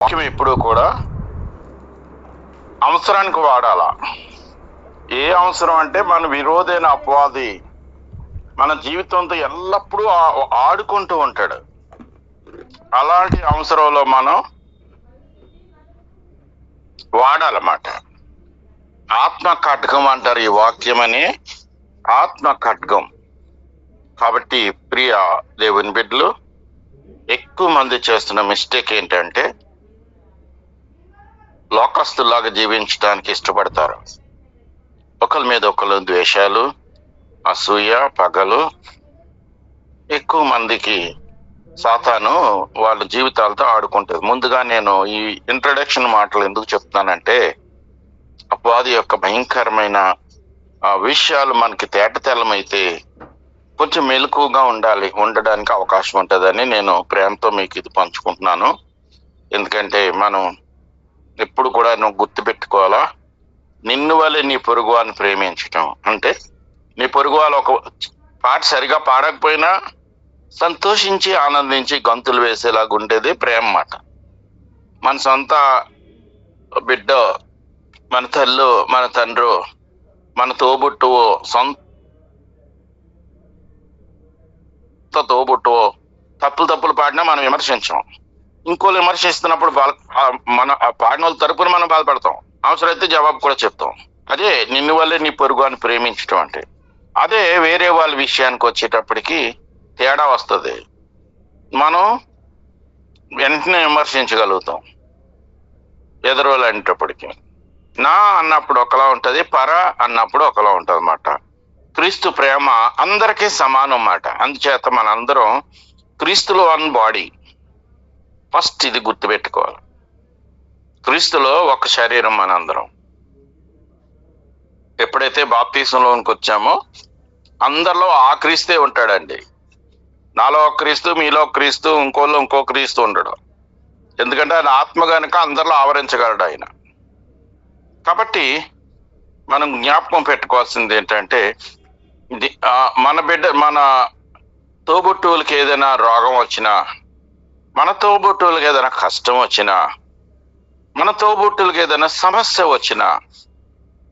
వాక్యం ఎప్పుడూ కూడా అవసరానికి వాడాలా. ఏ అవసరం అంటే మన విరోధైన అపవాది మన జీవితంతో ఎల్లప్పుడూ ఆడుకుంటూ ఉంటాడు. అలాంటి అవసరంలో మనం వాడాలన్నమాట. ఆత్మ ఖడ్గం అంటారు ఈ వాక్యం అని, ఆత్మ ఖడ్గం. కాబట్టి ప్రియ దేవుని బిడ్డలు, ఎక్కువ మంది చేస్తున్న మిస్టేక్ ఏంటంటే లోకస్తులాగా జీవించడానికి ఇష్టపడతారు. ఒకరి మీద ఒకరు ద్వేషాలు, అసూయ, పగలు. ఎక్కువ మందికి సాతాను వాళ్ళ జీవితాలతో ఆడుకుంటుంది. ముందుగా నేను ఈ ఇంట్రడక్షన్ మాటలు ఎందుకు చెప్తున్నానంటే, అపవాది యొక్క భయంకరమైన విషయాలు మనకి తేటతెల్లమైతే కొంచెం మెలకుగా ఉండడానికి అవకాశం ఉంటుందని నేను ప్రేమతో మీకు ఇది పంచుకుంటున్నాను. ఎందుకంటే మనం ఎప్పుడు కూడా నువ్వు గుర్తుపెట్టుకోవాలా, నిన్ను వల్లే నీ పొరుగు అని ప్రేమించటం అంటే, నీ పొరుగు వాళ్ళు ఒక పాట సరిగా పాడకపోయినా సంతోషించి ఆనందించి గంతులు వేసేలాగా ఉండేది ప్రేమ మాట. మన సొంత బిడ్డ, మన తల్లు, మన తండ్రు, మన తోబుట్టువో, సొంత తోబుట్టువో తప్పులు పాడినా మనం విమర్శించాం. ఇంకోళ్ళు విమర్శిస్తున్నప్పుడు మన పాడిన వాళ్ళ తరపున మనం బాధపడతాం, అవసరమైతే జవాబు కూడా చెప్తాం. అదే నిన్ను వల్లే నీ పొరుగు అని ప్రేమించడం అంటే. అదే వేరే వాళ్ళ విషయానికి వచ్చేటప్పటికి తేడా వస్తుంది. మనం వెంటనే విమర్శించగలుగుతాం. ఎదురోళ్ళు అనేటప్పటికి నా అన్నప్పుడు ఒకలా ఉంటుంది, పర అన్నప్పుడు ఒకలా ఉంటుంది అన్నమాట. క్రీస్తు ప్రేమ అందరికీ సమానం అన్నమాట. అందుచేత మనందరం క్రీస్తులో వన్ బాడీ. ఫస్ట్ ఇది గుర్తుపెట్టుకోవాలి. క్రీస్తులో ఒక శరీరం మనందరం. ఎప్పుడైతే బాప్తీసంలోనికి వచ్చామో అందరిలో ఆ క్రీస్తే ఉంటాడండి. నాలో ఒక క్రీస్తు, మీలో ఒక క్రీస్తు, ఇంకో క్రీస్తు ఉండడు. ఎందుకంటే ఆయన ఆత్మ కనుక అందరిలో ఆవరించగలడు ఆయన. కాబట్టి మనం జ్ఞాపకం పెట్టుకోవాల్సింది ఏంటంటే, మన తోబుట్టువులకి ఏదైనా రోగం వచ్చినా, మన తోబుట్టువులకి ఏదైనా కష్టం వచ్చినా, మన తోబుట్టువులకి ఏదైనా సమస్య వచ్చినా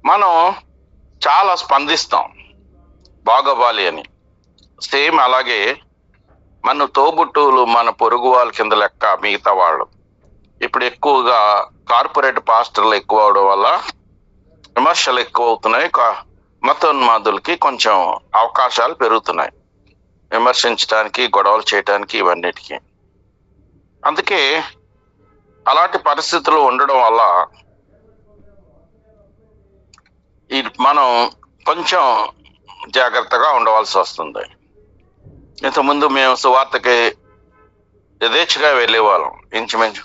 మనం చాలా స్పందిస్తాం బాగోవాలి అని. సేమ్ అలాగే మన తోబుట్టువులు మన పొరుగు వాళ్ళ కింద లెక్క మిగతా వాళ్ళు. ఇప్పుడు ఎక్కువగా కార్పొరేట్ పాస్టర్లు ఎక్కువ అవడం వల్ల విమర్శలు ఎక్కువ అవుతున్నాయి. మతోన్మాదులకి కొంచెం అవకాశాలు పెరుగుతున్నాయి విమర్శించడానికి, గొడవలు చేయడానికి, ఇవన్నిటికీ. అందుకే అలాంటి పరిస్థితులు ఉండడం వల్ల మనం కొంచెం జాగ్రత్తగా ఉండవలసి వస్తుంది. ఇంతకుముందు మేము సువార్తకి యథేచ్ఛగా వెళ్ళేవాళ్ళం. ఇంచుమించు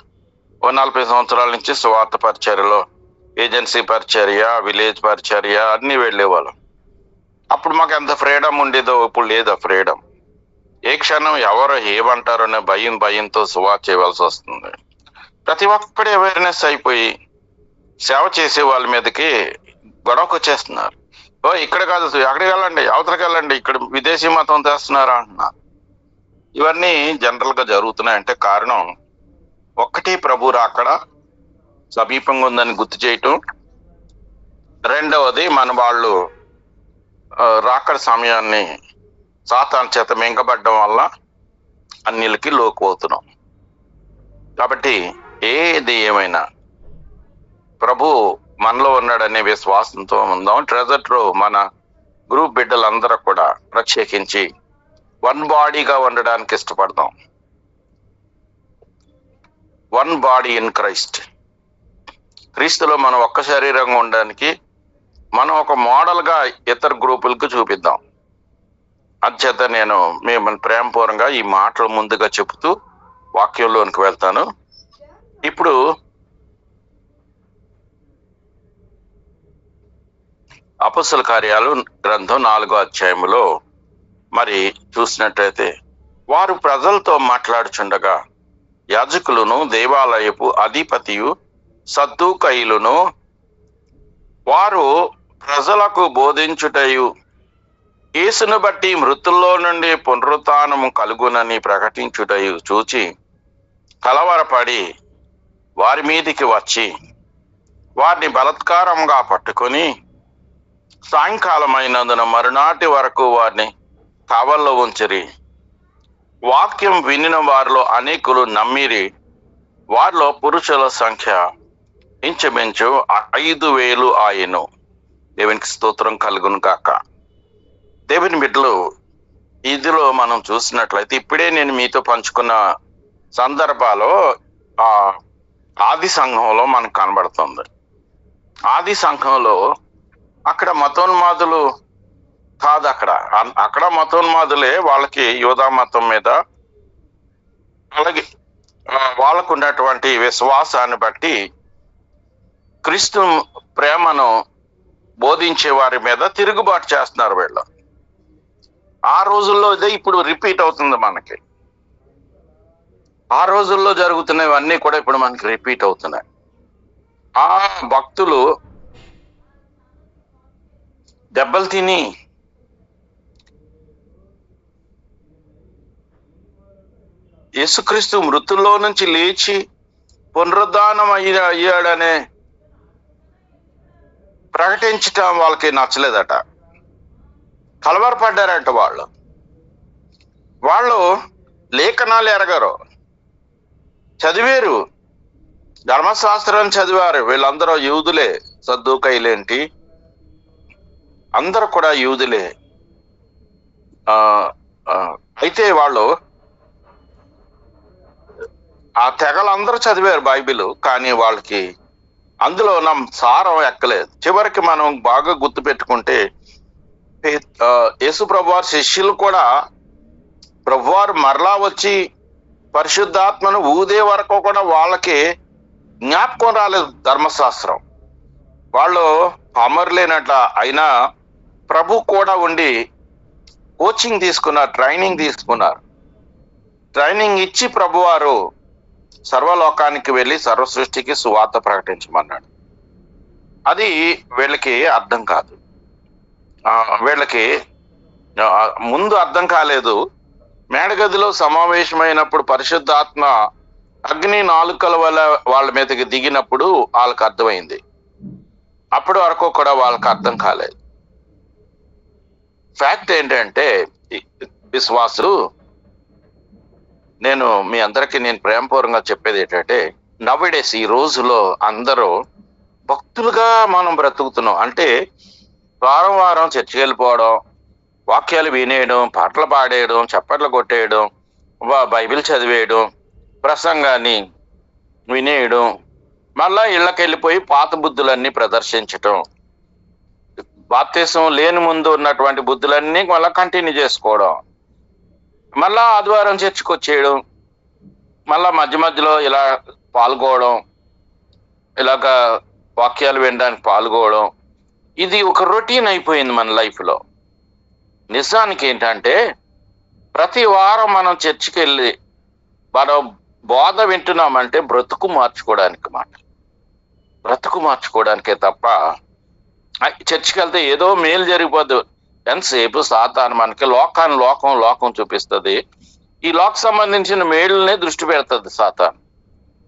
40 సంవత్సరాల నుంచి సువార్త పరిచర్యలో, ఏజెన్సీ పరిచర్య, విలేజ్ పరిచర్య అన్నీ వెళ్ళేవాళ్ళం. అప్పుడు మాకు ఎంత ఫ్రీడమ్ ఉండేదో ఇప్పుడు లేదు ఆ ఫ్రీడమ్. ఏ క్షణం ఎవరు ఏమంటారనే భయంతో సువార్త చేయవలసి వస్తుంది. ప్రతి ఒక్కటి అవేర్నెస్ అయిపోయి సేవ చేసే వాళ్ళ మీదకి గొడవకు వచ్చేస్తున్నారు. ఇక్కడ కాదు, అక్కడికి వెళ్ళండి, అవతలకి వెళ్ళండి, ఇక్కడ విదేశీ మతం తెస్తున్నారా అంటున్నారు. ఇవన్నీ జనరల్ గా జరుగుతున్నాయంటే కారణం ఒక్కటి, ప్రభు రాకడ సమీపంగా ఉందని గుర్తు చేయటం. రెండవది, మన వాళ్ళు రాకడ సమయాన్ని సాతాను చేత మింగబడ్డం వల్ల అన్నిలకి లోకుపోతున్నాం. కాబట్టి ఏది ఏమైనా ప్రభు మనలో ఉన్నాడనే విశ్వాసంతో ఉందాం. ట్రెజర్ ట్రోవ్ మన గ్రూప్ బిడ్డలందరూ కూడా ప్రత్యేకించి వన్ బాడీగా ఉండడానికి ఇష్టపడదాం. One body in Christ. క్రీస్తులో మనం ఒక్క శరీరంగా ఉండడానికి మనం ఒక మోడల్గా ఇతర గ్రూపులకు చూపిద్దాం. అంచేత నేను మిమ్మల్ని ప్రేమపూర్వకంగా ఈ మాటలు ముందుగా చెబుతూ వాక్యంలోనికి వెళ్తాను. ఇప్పుడు అపొస్తలుల కార్యాలు గ్రంథం 4వ అధ్యాయములో మరి చూసినట్లయితే, వారు ప్రజలతో మాట్లాడుచుండగా యాజకులను, దేవాలయపు అధిపతియు, సద్దూకయులను వారు ప్రజలకు బోధించుటయు, యేసును బట్టి మృతుల్లో నుండి పునరుత్థానము కలుగునని ప్రకటించుటయు చూచి కలవరపడి వారి మీదికి వచ్చి వారిని బలాత్కారంగా పట్టుకొని సాయంకాలం అయినందున మరునాటి వరకు వారిని కావల్లో ఉంచిరి. వాక్యం వినిన వారిలో అనేకులు నమ్మిరి. వారిలో పురుషుల సంఖ్య ఇంచుమించు 5,000 ఆయను. దేవునికి స్తోత్రం కలుగును కాక. దేవుని బిడ్డలు, ఇదిలో మనం చూసినట్లయితే ఇప్పుడే నేను మీతో పంచుకున్న సందర్భాలు ఆది సంఘంలో మనకు కనబడుతుంది. ఆది సంఘంలో అక్కడ మతోన్మాదులు కాదు, అక్కడ మతోన్మాదులే. వాళ్ళకి యోధా మతం మీద అలాగే వాళ్ళకు ఉన్నటువంటి విశ్వాసాన్ని బట్టి క్రీస్తు ప్రేమను బోధించే వారి మీద తిరుగుబాటు చేస్తున్నారు వీళ్ళు. ఆ రోజుల్లో ఇదే ఇప్పుడు రిపీట్ అవుతుంది మనకి. ఆ రోజుల్లో జరుగుతున్నవన్నీ కూడా ఇప్పుడు మనకి రిపీట్ అవుతున్నాయి. ఆ భక్తులు దెబ్బలు తిని యేసుక్రీస్తు మృతుల్లో నుంచి లేచి పునరుద్ధానం అయ్యాడనే ప్రకటించటం వాళ్ళకి నచ్చలేదట. కలవరపడ్డారట. వాళ్ళు లేఖనాలు ఎరగరు, చదివారు, ధర్మశాస్త్రం చదివారు. వీళ్ళందరూ యూదులే, సద్దూకయ్యులేంటి అందరూ కూడా యూదులే. అయితే వాళ్ళు ఆ తెగలందరూ చదివారు బైబిల్, కానీ వాళ్ళకి అందులో సారం ఎక్కలేదు. చివరికి మనం బాగా గుర్తు పెట్టుకుంటే యేసు ప్రభువారి శిష్యులు కూడా ప్రభువారు మరలా వచ్చి పరిశుద్ధాత్మను ఊదే వరకు కూడా వాళ్ళకి జ్ఞాపకం రాలేదు ధర్మశాస్త్రం. వాళ్ళు అమరులేనట్ల అయినా ప్రభు కూడా ఉండి కోచింగ్ తీసుకున్నారు, ట్రైనింగ్ తీసుకున్నారు. ట్రైనింగ్ ఇచ్చి ప్రభువారు సర్వలోకానికి వెళ్ళి సర్వ సృష్టికి సువార్త ప్రకటించమన్నాడు. అది వీళ్ళకి అర్థం కాదు. వీళ్ళకి ముందు అర్థం కాలేదు. మేడగదిలో సమావేశమైనప్పుడు పరిశుద్ధాత్మ అగ్ని నాలుకల వల్ల వాళ్ళ మీదకి దిగినప్పుడు వాళ్ళకి అర్థమైంది. అప్పటి వరకు కూడా వాళ్ళకి అర్థం కాలేదు. ఫ్యాక్ట్ ఏంటంటే విశ్వాసులు, నేను మీ అందరికీ నేను ప్రేమపూర్వకంగా చెప్పేది ఏంటంటే, నవ్డేస్ ఈ రోజులో అందరూ భక్తులుగా మనం బ్రతుకుతున్నాం. అంటే వారం వారం చర్చికి వెళ్ళిపోవడం, వాక్యాలు వినేయడం, పాటలు పాడేయడం, చప్పట్లు కొట్టేయడం, బైబిల్ చదివేయడం, ప్రసంగాన్ని వినేయడం, మళ్ళా ఇళ్ళకి వెళ్ళిపోయి పాత బుద్ధులన్నీ ప్రదర్శించటం, బాప్తిసం లేని ముందు ఉన్నటువంటి బుద్ధులన్నీ మళ్ళీ కంటిన్యూ చేసుకోవడం, మళ్ళా ఆదివారం చర్చికి వచ్చేయడం, మళ్ళా మధ్య మధ్యలో ఇలా పాల్గొవడం, ఇలాగ వాక్యాలు వినడానికి పాల్గొవడం, ఇది ఒక రొటీన్ అయిపోయింది మన లైఫ్లో. నిజానికి ఏంటంటే ప్రతి వారం మనం చర్చికి వెళ్ళి మనం బోధ వింటున్నామంటే బ్రతుకు మార్చుకోవడానికే తప్ప చర్చికి వెళ్తే ఏదో మేలు జరిగిపోద్దు. ఎంతసేపు సాతాను మనకి లోకం చూపిస్తుంది. ఈ లోక సంబంధించిన మేలునే దృష్టి పెడుతుంది సాతాను.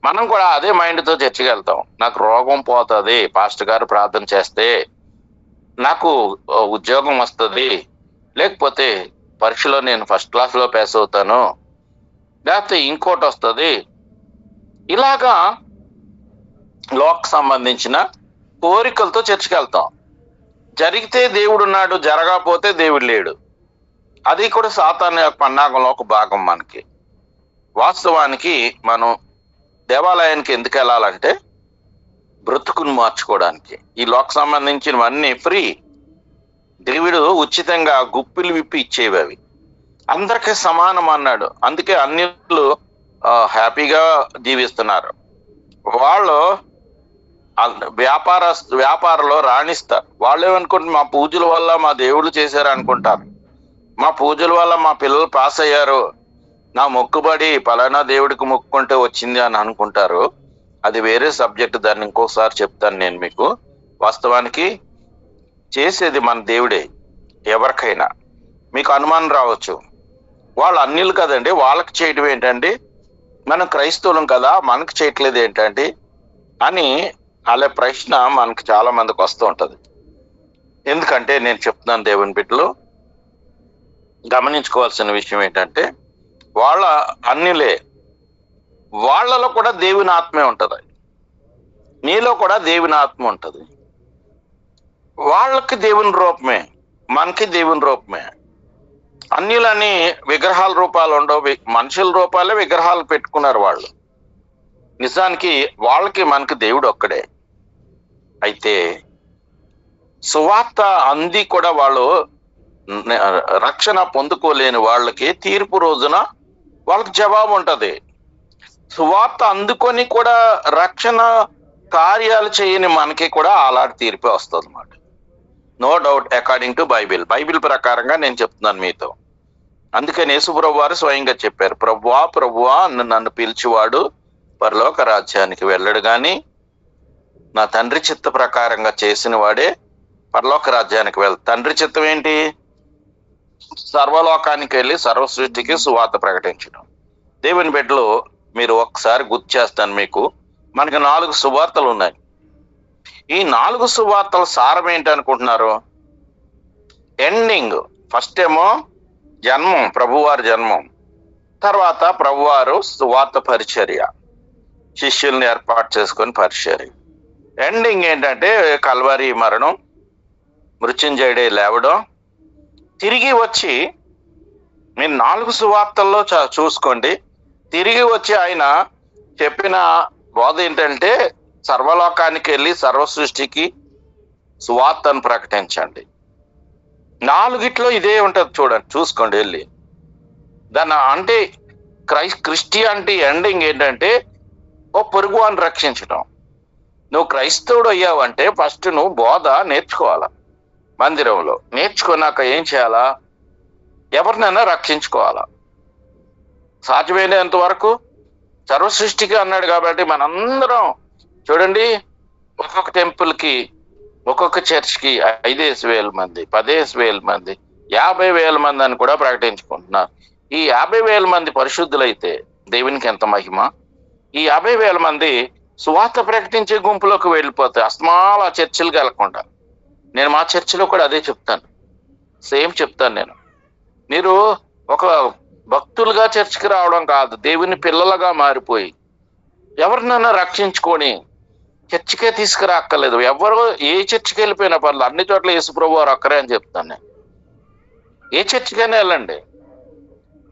మనం కూడా అదే మైండ్తో చర్చికి వెళ్తాం. నాకు రోగం పోతుంది, పాస్టర్ గారు ప్రార్థన చేస్తే నాకు ఉద్యోగం వస్తుంది, లేకపోతే పరీక్షలో నేను ఫస్ట్ క్లాస్లో పాస్ అవుతాను, లేకపోతే ఇంకోటి వస్తుంది. ఇలాగా లోక సంబంధించిన కోరికలతో చర్చికి వెళ్తాం. జరిగితే దేవుడు ఉన్నాడు, జరగకపోతే దేవుడు లేడు. అది కూడా సాతాను యొక్క పన్నాగంలో ఒక భాగం మనకి. వాస్తవానికి మనం దేవాలయానికి ఎందుకు వెళ్ళాలంటే బ్రతుకును మార్చుకోవడానికి. ఈ లోక సంబంధించినవన్నీ ఫ్రీ. దేవుడు ఉచితంగా గుప్పిలు విప్పి ఇచ్చేవి, అవి అందరికీ సమానం అన్నాడు. అందుకే అన్యులు హ్యాపీగా జీవిస్తున్నారు. వాళ్ళు వ్యాపారంలో రాణిస్తారు. వాళ్ళు ఏమనుకుంటారు, మా పూజల వల్ల మా దేవుళ్ళు చేశారు అనుకుంటారు. మా పూజల వల్ల మా పిల్లలు పాస్ అయ్యారు, నా మొక్కుబడి పలానా దేవుడికి మొక్కుంటే వచ్చింది అని అనుకుంటారు. అది వేరే సబ్జెక్ట్, దాన్ని ఇంకోసారి చెప్తాను నేను మీకు. వాస్తవానికి చేసేది మన దేవుడే. ఎవరికైనా మీకు అనుమానం రావచ్చు, వాళ్ళు అన్యులు కదండి, వాళ్ళకి చేయడం ఏంటండి, మనం క్రైస్తవులం కదా, మనకు చేయట్లేదు ఏంటంటే అని అలా ప్రశ్న మనకు చాలా మందికి వస్తూ ఉంటది. ఎందుకంటే నేను చెప్తున్నాను, దేవుని బిడ్డలు గమనించుకోవాల్సిన విషయం ఏంటంటే, వాళ్ళ అన్నిలే వాళ్ళలో కూడా దేవుని ఆత్మే ఉంటది, నీలో కూడా దేవుని ఆత్మ ఉంటది. వాళ్ళకి దేవుని రూపమే, మనకి దేవుని రూపమే. అన్యులని విగ్రహాల రూపాలు ఉండవు, మనుషుల రూపాలే విగ్రహాలు పెట్టుకున్నారు వాళ్ళు. నిజానికి వాళ్ళకి మనకి దేవుడు ఒక్కడే. అయితే సువార్త అంది కూడా వాళ్ళు రక్షణ పొందుకోలేని వాళ్ళకి తీర్పు రోజున వాళ్ళకి జవాబు ఉంటది. సువార్త అందుకొని కూడా రక్షణ కార్యాలు చేయని మనకి కూడా అలాంటి తీర్పే వస్తుంది అన్నమాట. No doubt, according to Bible ప్రకారంగా నేను చెప్తున్నాను మీతో. అందుకని యేసుప్రభు వారు స్వయంగా చెప్పారు, ప్రభువా నన్ను పిలిచివాడు పరలోక రాజ్యానికి వెళ్ళడు గాని నా తండ్రి చిత్త ప్రకారంగా చేసిన వాడే పరలోక రాజ్యానికి తండ్రి చిత్తం ఏంటి? సర్వలోకానికి వెళ్ళి సర్వ సృష్టికి సువార్త ప్రకటించడం. దేవుని బిడ్డలు, మీరు ఒక్కసారి గుర్తు చేస్తాను మీకు, మనకి 4 సువార్తలు ఉన్నాయి. ఈ 4 సువార్తల సారం ఏంటి అనుకుంటున్నారు? ఎండింగ్ ఫస్ట్ ఏమో జన్మం, ప్రభువారి జన్మం, తర్వాత ప్రభువారు సువార్త పరిచర్య, శిష్యుల్ని ఏర్పాటు చేసుకొని పరిచర్య. ఎండింగ్ ఏంటంటే కల్వరి మరణం, మృత్యుంజయుడే లేవడం, తిరిగి వచ్చి, మీరు 4 సువార్తల్లో చూసుకోండి, తిరిగి వచ్చి ఆయన చెప్పిన బోధ ఏంటంటే సర్వలోకానికి వెళ్ళి సర్వ సృష్టికి సువార్తను ప్రకటించండి. 4గిట్లో ఇదే ఉంటది, చూడండి, చూసుకోండి వెళ్ళి. దాని అంటే క్రిస్టియానిటీ ఎండింగ్ ఏంటంటే ఓ పొరుగువాన్ని రక్షించడం. నువ్వు క్రైస్తవుడు అయ్యావంటే ఫస్ట్ నువ్వు బోధ నేర్చుకోవాలా, మందిరంలో నేర్చుకున్నాక ఏం చేయాలా? ఎవరినైనా రక్షించుకోవాలా. సాధ్యమైనంత వరకు సర్వ సృష్టికి అన్నాడు కాబట్టి మనందరం చూడండి, ఒక్కొక్క టెంపుల్కి, ఒక్కొక్క చర్చ్కి 5,000 మంది, 10,000 మంది, 50,000 మంది అని కూడా ప్రకటించుకుంటున్నారు. ఈ 50,000 మంది పరిశుద్ధులైతే దేవునికి ఎంత మహిమ! ఈ 50,000 మంది సువార్త ప్రకటించే గుంపులోకి వెళ్ళిపోతాయి, అస్తమాల చర్చిలకు వెళ్ళకుండా. నేను మా చర్చిలో కూడా అదే చెప్తాను, సేమ్ చెప్తాను నేను. మీరు ఒక భక్తులుగా చర్చికి రావడం కాదు, దేవుని పిల్లలుగా మారిపోయి ఎవరినైనా రక్షించుకొని చర్చికే తీసుకురాక్కర్లేదు. ఎవరు ఏ చర్చికి వెళ్ళిపోయినా పర్లేదు, అన్ని చోట్ల యేసుప్రభు వారు ఒక్కరే అని చెప్తాను నేను. ఏ చర్చికైనా వెళ్ళండి,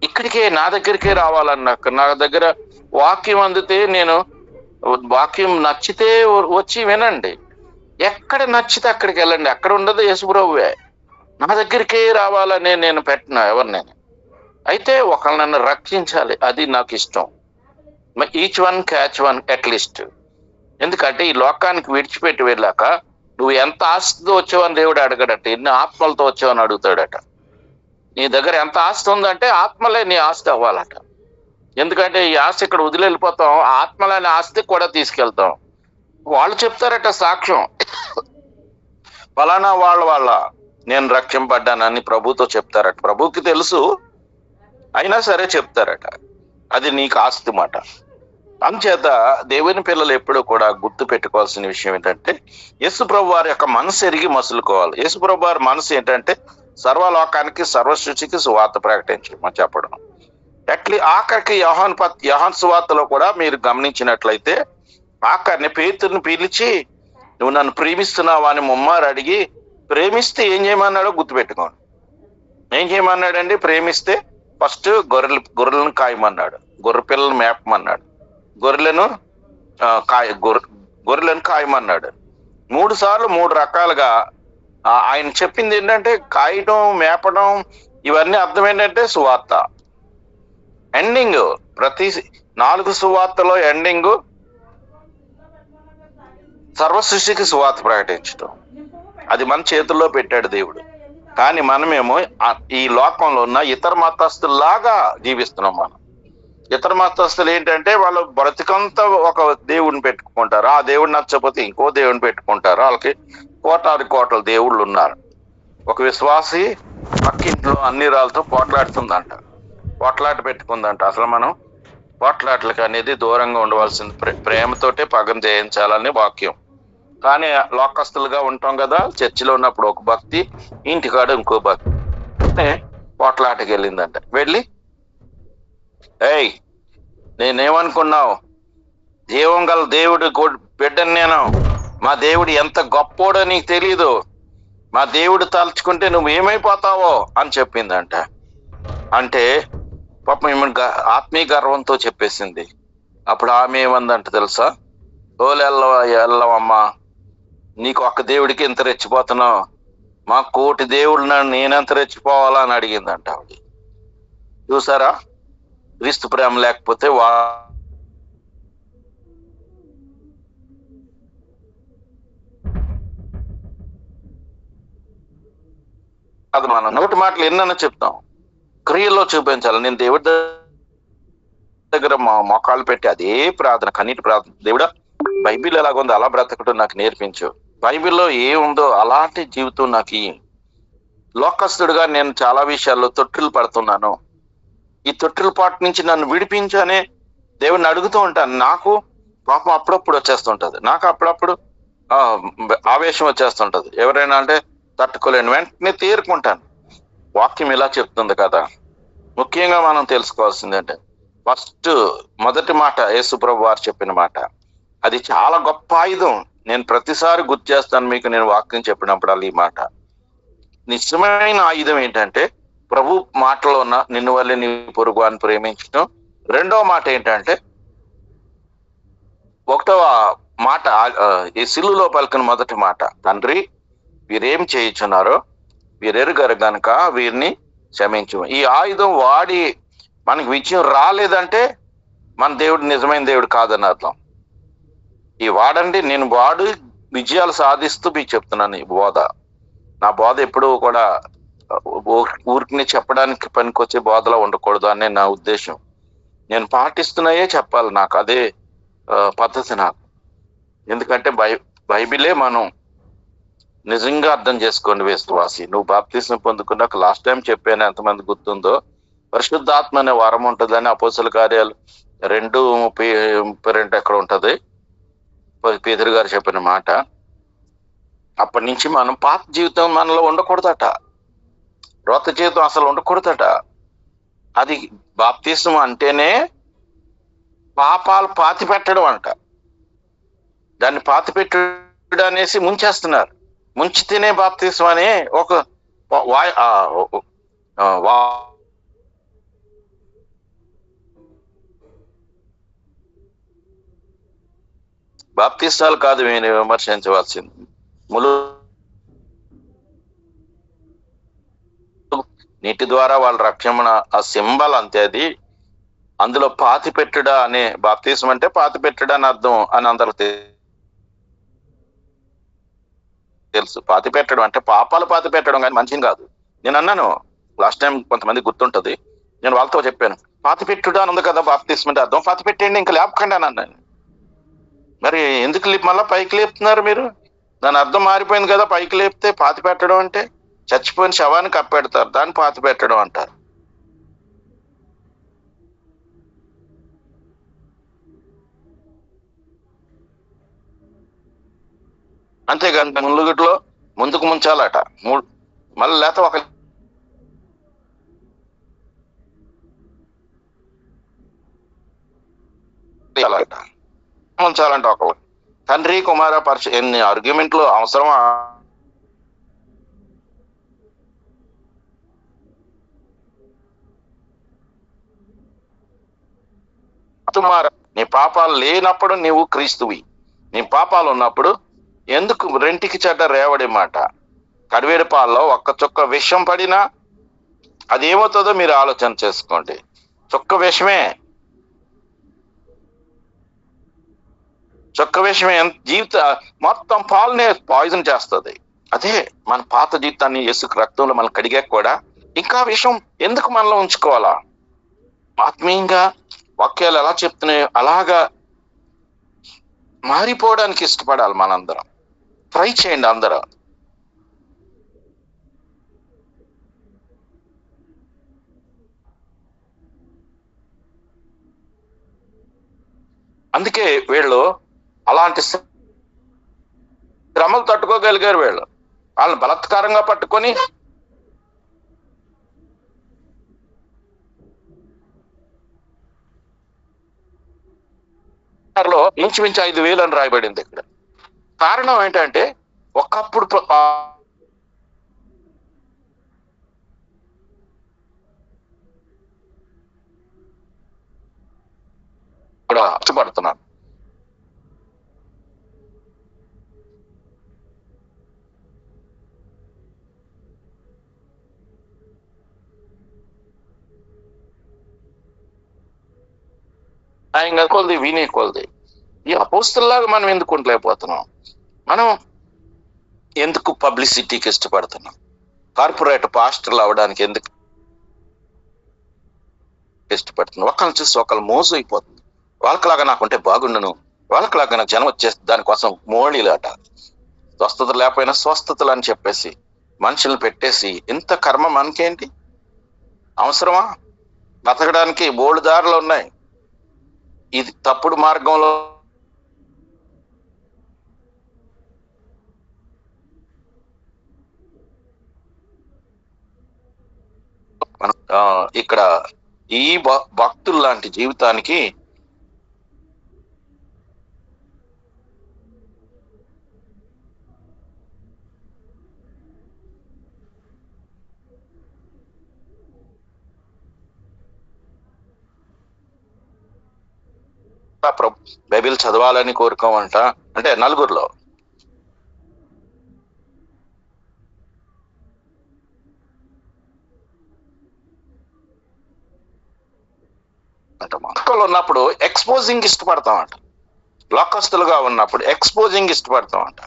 ఇక్కడికే నా దగ్గరికే రావాలన్నా, నా దగ్గర వాక్యం అందితే, నేను వాక్యం నచ్చితే వచ్చి వినండి, ఎక్కడ నచ్చితే అక్కడికి వెళ్ళండి, అక్కడ ఉండదు యేసుప్రభువే. నా దగ్గరికే రావాలని నేను పెట్టినా ఎవరినైనా. అయితే ఒకళ్ళని రక్షించాలి, అది నాకు ఇష్టం. Each one catch one at least. ఎందుకంటే ఈ లోకానికి విడిచిపెట్టి వెళ్ళాక నువ్వు ఎంత ఆస్తితో వచ్చావని దేవుడు అడగడట, ఎన్ని ఆత్మలతో వచ్చావని అడుగుతాడట. నీ దగ్గర ఎంత ఆస్తి ఉందంటే ఆత్మలే నీ ఆస్తి అవ్వాలట. ఎందుకంటే ఈ ఆస్తి ఇక్కడ వదిలి వెళ్ళిపోతాం, ఆత్మలనే ఆస్తి కూడా తీసుకెళ్తాం. వాళ్ళు చెప్తారట సాక్ష్యం, ఫలానా వాళ్ళ నేను రక్షింపడ్డానని ప్రభుతో చెప్తారట. ప్రభుకి తెలుసు, అయినా సరే చెప్తారట. అది నీకు ఆస్తి మాట. అందుచేత దేవుని పిల్లలు ఎప్పుడూ కూడా గుర్తు పెట్టుకోవాల్సిన విషయం ఏంటంటే, యేసుప్రభు వారి యొక్క మనసు ఎరిగి మసులుకోవాలి. యేసుప్రభు వారి మనసు ఏంటంటే సర్వలోకానికి సర్వ సృష్టికి సువార్త ప్రకటించమని చెప్పడం. ఆఖరికి యోహాను సువార్తలో కూడా మీరు గమనించినట్లయితే, ఆఖరిని పేతురుని పిలిచి నువ్వు నన్ను ప్రేమిస్తున్నావా అని ముమ్మారు అడిగి, ప్రేమిస్తే ఏం చేయమన్నాడో గుర్తుపెట్టుకోండి. ఏం చేయమన్నాడండి? ప్రేమిస్తే ఫస్ట్ గొర్రెలను కాయమన్నాడు, గొర్రె పిల్లలను మేపమన్నాడు, గొర్రెలను కాయమన్నాడు. 3 సార్లు 3 రకాలుగా ఆయన చెప్పింది ఏంటంటే, కాయడం, మేపడం, ఇవన్నీ అర్థం ఏంటంటే సువార్త. ఎండింగ్ ప్రతి 4 సువార్తలో ఎండింగ్ సర్వ సృష్టికి సువార్త ప్రకటించడం. అది మన చేతుల్లో పెట్టాడు దేవుడు. కానీ మనమేమో ఈ లోకంలో ఉన్న ఇతర మతస్థుల్లాగా జీవిస్తున్నాం. మనం ఇతర మతస్థులు ఏంటంటే వాళ్ళు బ్రతికంతా ఒక దేవుడిని పెట్టుకుంటారు, ఆ దేవుడు నచ్చకపోతే ఇంకో దేవుడిని పెట్టుకుంటారు. వాళ్ళకి కోటాను దేవుళ్ళు ఉన్నారు. ఒక విశ్వాసి పక్కింట్లో అన్ని రాళ్ళతో పోట్లాడుతుందంట, పోట్లాట పెట్టుకుందంట. అసలు మనం పోట్లాట్లకి అనేది దూరంగా ఉండవలసింది. ప్రేమతోటే పగం జయించాలని వాక్యం. కానీ లోకస్తులుగా ఉంటాం కదా, చర్చిలో ఉన్నప్పుడు ఒక భక్తి, ఇంటికాడ ఇంకో భక్తి. పోట్లాటకి వెళ్ళిందంట. వెళ్ళి, ఏయ్ నేనేమనుకున్నావు, జీవం గల దేవుడు బిడ్డని నేను, మా దేవుడు ఎంత గొప్పోడో నీకు తెలీదు, మా దేవుడు తలుచుకుంటే నువ్వు ఏమైపోతావో అని చెప్పిందంట. అంటే పాపం ఈమె ఆత్మీయ గర్వంతో చెప్పేసింది. అప్పుడు ఆమె ఏమందంట తెలుసా, ఎల్లవమ్మా, నీకు ఒక్క దేవుడికి ఎంత రెచ్చిపోతున్నావు, మా కోటి దేవుడు నేనెంత రెచ్చిపోవాలా అని అడిగిందంట ఆవిడ. చూసారా, క్రీస్తు ప్రేమ లేకపోతే అది మనం నోటి మాటలు ఎన్నన్నా చెప్తాం, క్రియల్లో చూపించాలి. నేను దేవుడి దగ్గర మోకాళ్ళు పెట్టి అదే ప్రార్థన, కన్నీటి ప్రార్థన, దేవుడా బైబిల్ ఎలాగుందో అలా బ్రతకటం నాకు నేర్పించు, బైబిల్లో ఏముందో అలాంటి జీవితం నాకు ఇయ్యి. లోకస్తుడిగా నేను చాలా విషయాల్లో తొట్టిలు పడుతున్నాను, ఈ తొట్టిల పాటు నుంచి నన్ను విడిపించనే దేవుడిని అడుగుతూ ఉంటాను. నాకు పాపం అప్పుడప్పుడు వచ్చేస్తుంటది, నాకు అప్పుడప్పుడు ఆవేశం వచ్చేస్తుంటది. ఎవరైనా అంటే తట్టుకోలేను, వెంటనే తీరుకుంటాను. వాక్యం ఇలా చెప్తుంది కదా. ముఖ్యంగా మనం తెలుసుకోవాల్సింది అంటే, ఫస్ట్ మొదటి మాట యేసుప్రభు వారు చెప్పిన మాట, అది చాలా గొప్ప ఆయుధం. నేను ప్రతిసారి గుర్తు చేస్తాను మీకు, నేను వాక్యం చెప్పినప్పుడు ఈ మాట. నిజమైన ఆయుధం ఏంటంటే, ప్రభు మాటలో ఉన్న నిన్ను వల్లే నీ పొరుగు అని ప్రేమించడం. రెండవ మాట ఏంటంటే, ఒకటవ మాట ఈ సిలువలో పలికిన మొదటి మాట, తండ్రి వీరేం చేయించున్నారో వీరెరుగరు గనుక వీరిని క్షమించు. ఈ ఆయుధం వాడి మనకి విజయం రాలేదంటే మన దేవుడు నిజమైన దేవుడు కాదని అర్థం. ఈ వాడండి, నేను వాడు విజయాలు సాధిస్తూ మీకు చెప్తున్నాను. ఈ బోధ, నా బోధ ఎప్పుడూ కూడా ఊరికి చెప్పడానికి పనికొచ్చే బోధలో ఉండకూడదు అనే నా ఉద్దేశం. నేను పాటిస్తున్నాయే చెప్పాలి, నాకు అదే పద్ధతి నాకు. ఎందుకంటే బైబిలే మనం నిజంగా అర్థం చేసుకోండి విశ్వాసి. నువ్వు బాప్తిస్మం పొందుకున్నాక లాస్ట్ టైం చెప్పాను, ఎంతమంది గుర్తుందో, పరిశుద్ధాత్మ అనే వరం ఉంటుందని అపోస్తల కార్యాలు 2:32 ఎక్కడ ఉంటది, పేతురు గారు చెప్పిన మాట. అప్పటి నుంచి మనం పాత జీవితం మనలో ఉండకూడదట, రోత జీవితం అసలు ఉండకూడదట. అది బాప్తిస్మం అంటేనే పాపాలు పాతి పెట్టడం అంట. దాన్ని పాతి పెట్టడం అనేసి ముంచేస్తున్నారు. ముంచితేనే బాప్తిస్మం అనే ఒక బాప్తిస్తాలు కాదు మేము విమర్శించవలసింది, నీటి ద్వారా వాళ్ళ రక్షణ ఆ సింబల్ అంతే. అది అందులో పాతి పెట్టుడా అనే, బాప్తిస్మం అంటే పాతి పెట్టుడా అని అర్థం అని అందరికి తెలుసు. పాతి పెట్టడం అంటే పాపాలు పాతి పెట్టడం, కానీ మంచిది కాదు. నేను అన్నాను లాస్ట్ టైం, కొంతమంది గుర్తుంటది, నేను వాళ్ళతో చెప్పాను, పాతి పెట్టుడా అని ఉంది కదా బాప్తిస్మం అంటే అర్థం, పాతి పెట్టండి ఇంకా లేపకండి అని అన్నాను. మరి ఎందుకు మళ్ళా పైకి లేపుతున్నారు మీరు? దాని అర్థం మారిపోయింది కదా. పైకి లేపితే పాతి పెట్టడం అంటే చచ్చిపోయిన శవాన్ని కప్పెడతారు, దాన్ని పాతి పెట్టడం అంటారు. అంతేగాని ముళ్ళుగుట్లో ముందుకు ముంచాలట, మళ్ళీ లేత ఒక ఉంచాలంట. ఒక తండ్రి కుమార ఎన్ని ఆర్గ్యుమెంట్లు అవసరమా? నీ పాపాలు లేనప్పుడు నీవు క్రీస్తువి, నీ పాపాలు ఉన్నప్పుడు ఎందుకు రెంటికి చెడ్డ రేవడి మాట. కడివేడి పాలలో ఒక్క చుక్క విషం పడినా అది ఏమవుతుందో మీరు ఆలోచన చేసుకోండి. చుక్క విషమే, చుక్క విషమే జీవిత మొత్తం పాలనే పాయిజన్ చేస్తుంది. అదే మన పాత జీవితాన్ని యేసుకు రక్తంలో మనం కడిగాక కూడా ఇంకా విషం ఎందుకు మనలో ఉంచుకోవాలా? ఆత్మీయంగా వాక్యాలు ఎలా చెప్తున్నాయో అలాగా మారిపోవడానికి ఇష్టపడాలి. మనందరం ట్రై చేయండి అందరూ. అందుకే వీళ్ళు అలాంటి శ్రమలు తట్టుకోగలిగారు. వాళ్ళని బలాత్కారంగా పట్టుకొని ఇంచుమించు 5,000 అని రాయబడింది ఇక్కడ. కారణం ఏంటంటే ఒకప్పుడు ఇక్కడ కష్టపడుతున్నారు. ఆయన కొలది వినే కొలది ఈ అపోస్తుల్లాగా మనం ఎందుకు ఉండలేకపోతున్నాం? మనం ఎందుకు పబ్లిసిటీకి ఇష్టపడుతున్నాం? కార్పొరేట్ పాస్టర్లు అవడానికి ఎందుకు ఇష్టపడుతున్నాం? ఒకళ్ళని చూసి ఒకళ్ళు మోసం అయిపోతుంది. వాళ్ళకిలాగా నాకుంటే బాగుండును, వాళ్ళకిలాగా నాకు జనం వచ్చేస్తే దానికోసం మోళీలాట, స్వస్థతలు లేకపోయినా స్వస్థతలు అని చెప్పేసి మనుషులను పెట్టేసి ఇంత కర్మ మనకేంటి? అవసరమా? బతకడానికి బోల్డ్ దారులు ఉన్నాయి. ఇది తప్పుడు మార్గంలో ఇక్కడ ఈ భక్తులు లాంటి జీవితానికి బైబిల్ చదవాలని కోరుకోమంట. అంటే నలుగురిలో ఉన్నప్పుడు ఎక్స్పోజింగ్ ఇష్టపడతామంట. లోకస్తులుగా ఉన్నప్పుడు ఎక్స్పోజింగ్ ఇష్టపడతామంట.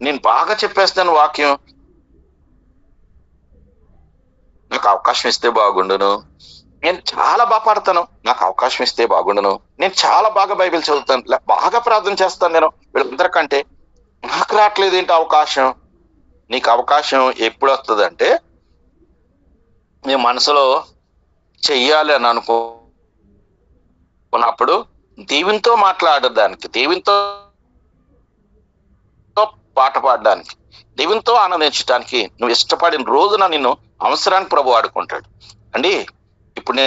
నేను బాగా చెప్పేస్తాను వాక్యం, నాకు అవకాశం ఇస్తే బాగుండును, నేను చాలా బాగా పాడతాను, నాకు అవకాశం ఇస్తే బాగుండును, నేను చాలా బాగా బైబిల్ చదువుతాను, బాగా ప్రార్థన చేస్తాను, నేను వీళ్ళందరికంటే నాకు రావట్లేదు ఏంటి అవకాశం? నీకు అవకాశం ఎప్పుడు వస్తుంది అంటే నీ మనసులో చెయ్యాలి అని అనుకున్నప్పుడు దేవునితో మాట్లాడడానికి, దేవునితో పాట పాడడానికి, దేవునితో ఆనందించడానికి నువ్వు ఇష్టపడిన రోజున నిన్ను అవసరానికి ప్రభు ఆడుకుంటాడు. అండి ఇప్పుడు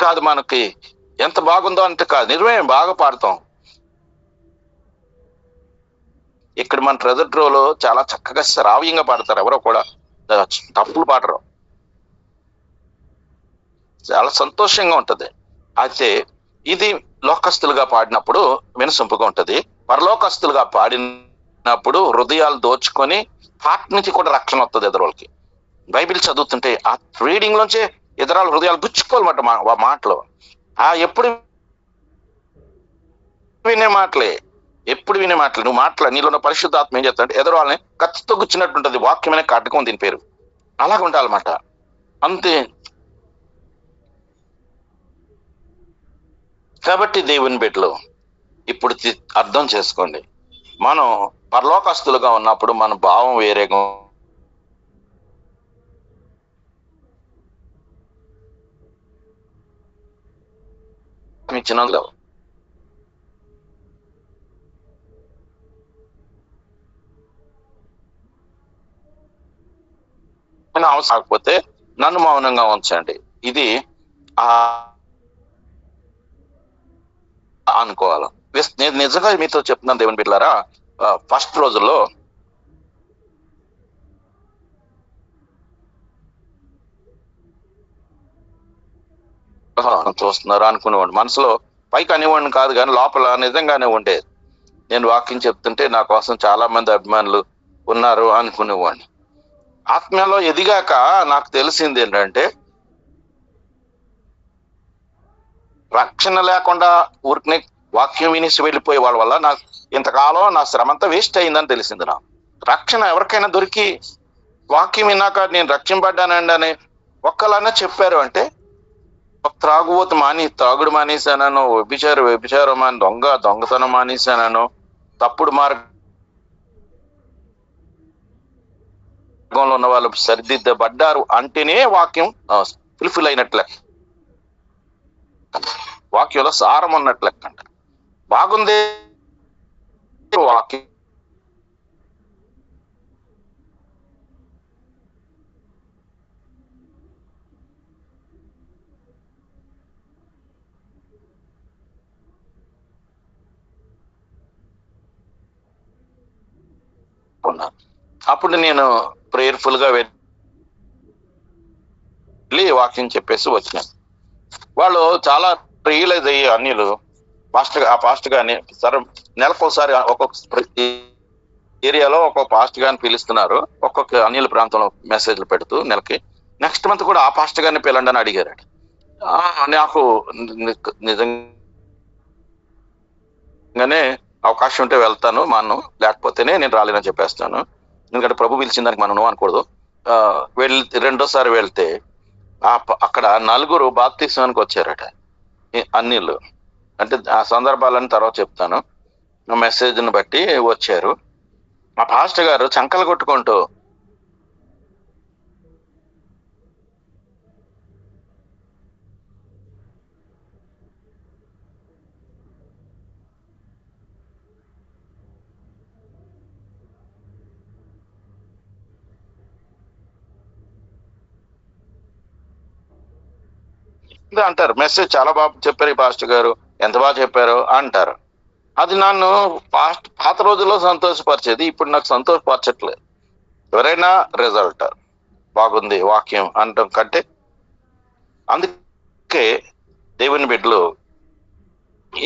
కాదు, మనకి ఎంత బాగుందో అంతే కాదు, నిజమే బాగా పాడతాం. ఇక్కడ మన ట్రెజర్ ట్రోలో చాలా చక్కగా శ్రావ్యంగా పాడతారు, ఎవరో కూడా తప్పులు పాడరు, చాలా సంతోషంగా ఉంటది. అయితే ఇది లోకస్తులుగా పాడినప్పుడు వినసొంపుగా ఉంటది. పరలోకస్తులుగా పాడినప్పుడు హృదయాలు దోచుకొని హార్ట్ నుంచి కూడా రక్షణ వస్తుంది ఎదురోళ్ళకి. బైబిల్ చదువుతుంటే ఆ రీడింగ్ లోంచే ఎదురాళ్ళ హృదయాలు గుచ్చుకోవాలన్నమాట మాటలు. ఎప్పుడు వినే మాటలే, నువ్వు మాటలు నీలో ఉన్న పరిశుద్ధాత్మ ఏం చేస్తాడంటే ఎదురాళ్ళని కత్తితో గుచ్చినట్టుంటది, వాక్యమనే కట్టుకోని దీని పేరు. అలాగ ఉండాలన్నమాట. అంతే. కాబట్టి దేవుని బిడ్డలు ఇప్పుడు అర్థం చేసుకోండి, మనం పరలోకస్తులుగా ఉన్నప్పుడు మన భావం వేరేగా ఇచ్చిన అవసరం కాకపోతే నన్ను మౌనంగా ఉంచండి, ఇది అనుకోవాలి. నేను నిజంగా మీతో చెప్తున్నాను దేవుని బిడ్డలారా, ఫస్ట్ రోజుల్లో చూస్తున్నారు అనుకునేవాడిని, మనసులో పైకి అనేవాడిని కాదు కానీ లోపల నిజంగానే ఉండేది. నేను వాక్యం చెప్తుంటే నా కోసం చాలా మంది అభిమానులు ఉన్నారు అనుకునేవాడిని. ఆత్మీయంలో ఎదిగాక నాకు తెలిసింది ఏంటంటే రక్షణ లేకుండా ఊరికి వాక్యం వినేసి వెళ్ళిపోయే వాళ్ళ వల్ల నాకు ఇంతకాలం నా శ్రమ అంతా వేస్ట్ అయిందని తెలిసింది. నాకు రక్షణ ఎవరికైనా దొరికి వాక్యం విన్నాక నేను రక్షింపడ్డానండి అని ఒక్కలన్నా చెప్పారు అంటే, త్రాగుబోతు త్రాగుడు మానేశానను, వ్యభిచారం మాని, దొంగతనం మానేశానను, తప్పుడు మార్గం మార్గంలో ఉన్న వాళ్ళు సరిదిద్దబడ్డారు అంటేనే వాక్యం ఫుల్ఫిల్ అయినట్లే, వాక్యంలో సారం ఉన్నట్లు అంట. బాగుంది వాక్యం ఉన్నారు. అప్పుడు నేను ప్రేయర్ఫుల్ గా వెళ్ళి వాక్యం చెప్పేసి వచ్చినాను. వాళ్ళు చాలా రియలైజ్ అయ్యి అన్యులు ఆ పాస్టర్ గాని సరే నెలకోసారి ఒక్కొక్క ఏరియాలో ఒక్కొక్క పాస్టర్ గారిని పిలుస్తున్నారు, ఒక్కొక్క అన్యుల ప్రాంతంలో మెసేజ్లు పెడుతూ నెలకి. నెక్స్ట్ మంత్ కూడా ఆ పాస్టర్ గారిని పిలండి అని అడిగారు. నాకు నిజంగానే అవకాశం ఉంటే వెళ్తాను, మాను లేకపోతేనే నేను రాలేనని చెప్పేస్తాను. ఎందుకంటే ప్రభు పిలిచిందానికి మనం అనకూడదు. రెండోసారి వెళ్తే అక్కడ 4 బాప్తిస్మానికి వచ్చారట అన్యులు. అంటే ఆ సందర్భాలని తర్వాత చెప్తాను. మెసేజ్ ని బట్టి వచ్చారు. మా పాస్టర్ గారు చంకలు కొట్టుకుంటూ అంటారు, మెసేజ్ చాలా బాగా చెప్పారు ఈ పాస్టర్ గారు, ఎంత బాగా చెప్పారు అంటారు. అది నన్ను పాత రోజుల్లో సంతోషపరిచేది, ఇప్పుడు నాకు సంతోషపరచట్లేదు. ఎవరైనా రిజల్ట్ బాగుంది వాక్యం అనటం కంటే, అందుకే దేవుని బిడ్డలు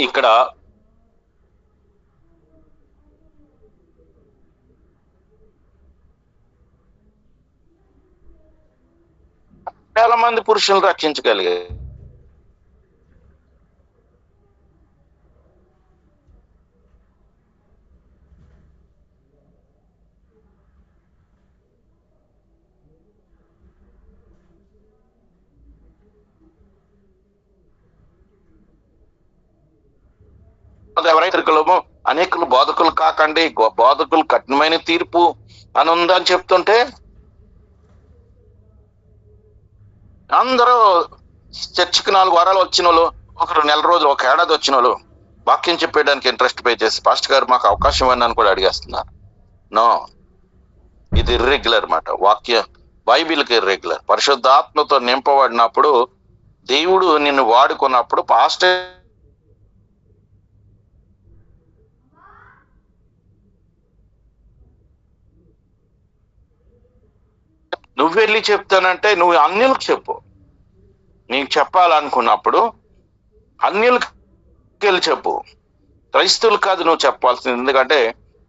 ఇక్కడ చాలా మంది పురుషులను రక్షించగలిగారు. ఎవరైతే అనేకులు బోధకులు కాకండి, బోధకులు కఠినమైన తీర్పు అని ఉందని చెప్తుంటే అందరూ చర్చికి 4 వారాలు వచ్చిన వాళ్ళు, ఒకరు నెల రోజులు, ఒక ఏడాది వచ్చిన వాళ్ళు వాక్యం చెప్పేయడానికి ఇంట్రెస్ట్ పే చేసి పాస్టర్ గారు మాకు అవకాశం ఇవ్వండి కూడా అడిగేస్తున్నారు. నో, ఇది ఇర్రెగ్యులర్ మాట. బైబిల్కి ఇర్రెగ్యులర్. పరిశుద్ధాత్మతో నింపబడినప్పుడు దేవుడు నిన్ను వాడుకున్నప్పుడు పాస్టర్ నువ్వు వెళ్ళి చెప్తానంటే నువ్వు అన్యులకు చెప్పు. నీకు చెప్పాలనుకున్నప్పుడు అన్యులకు వెళ్ళి చెప్పు, క్రైస్తవులు కాదు నువ్వు చెప్పాల్సింది. ఎందుకంటే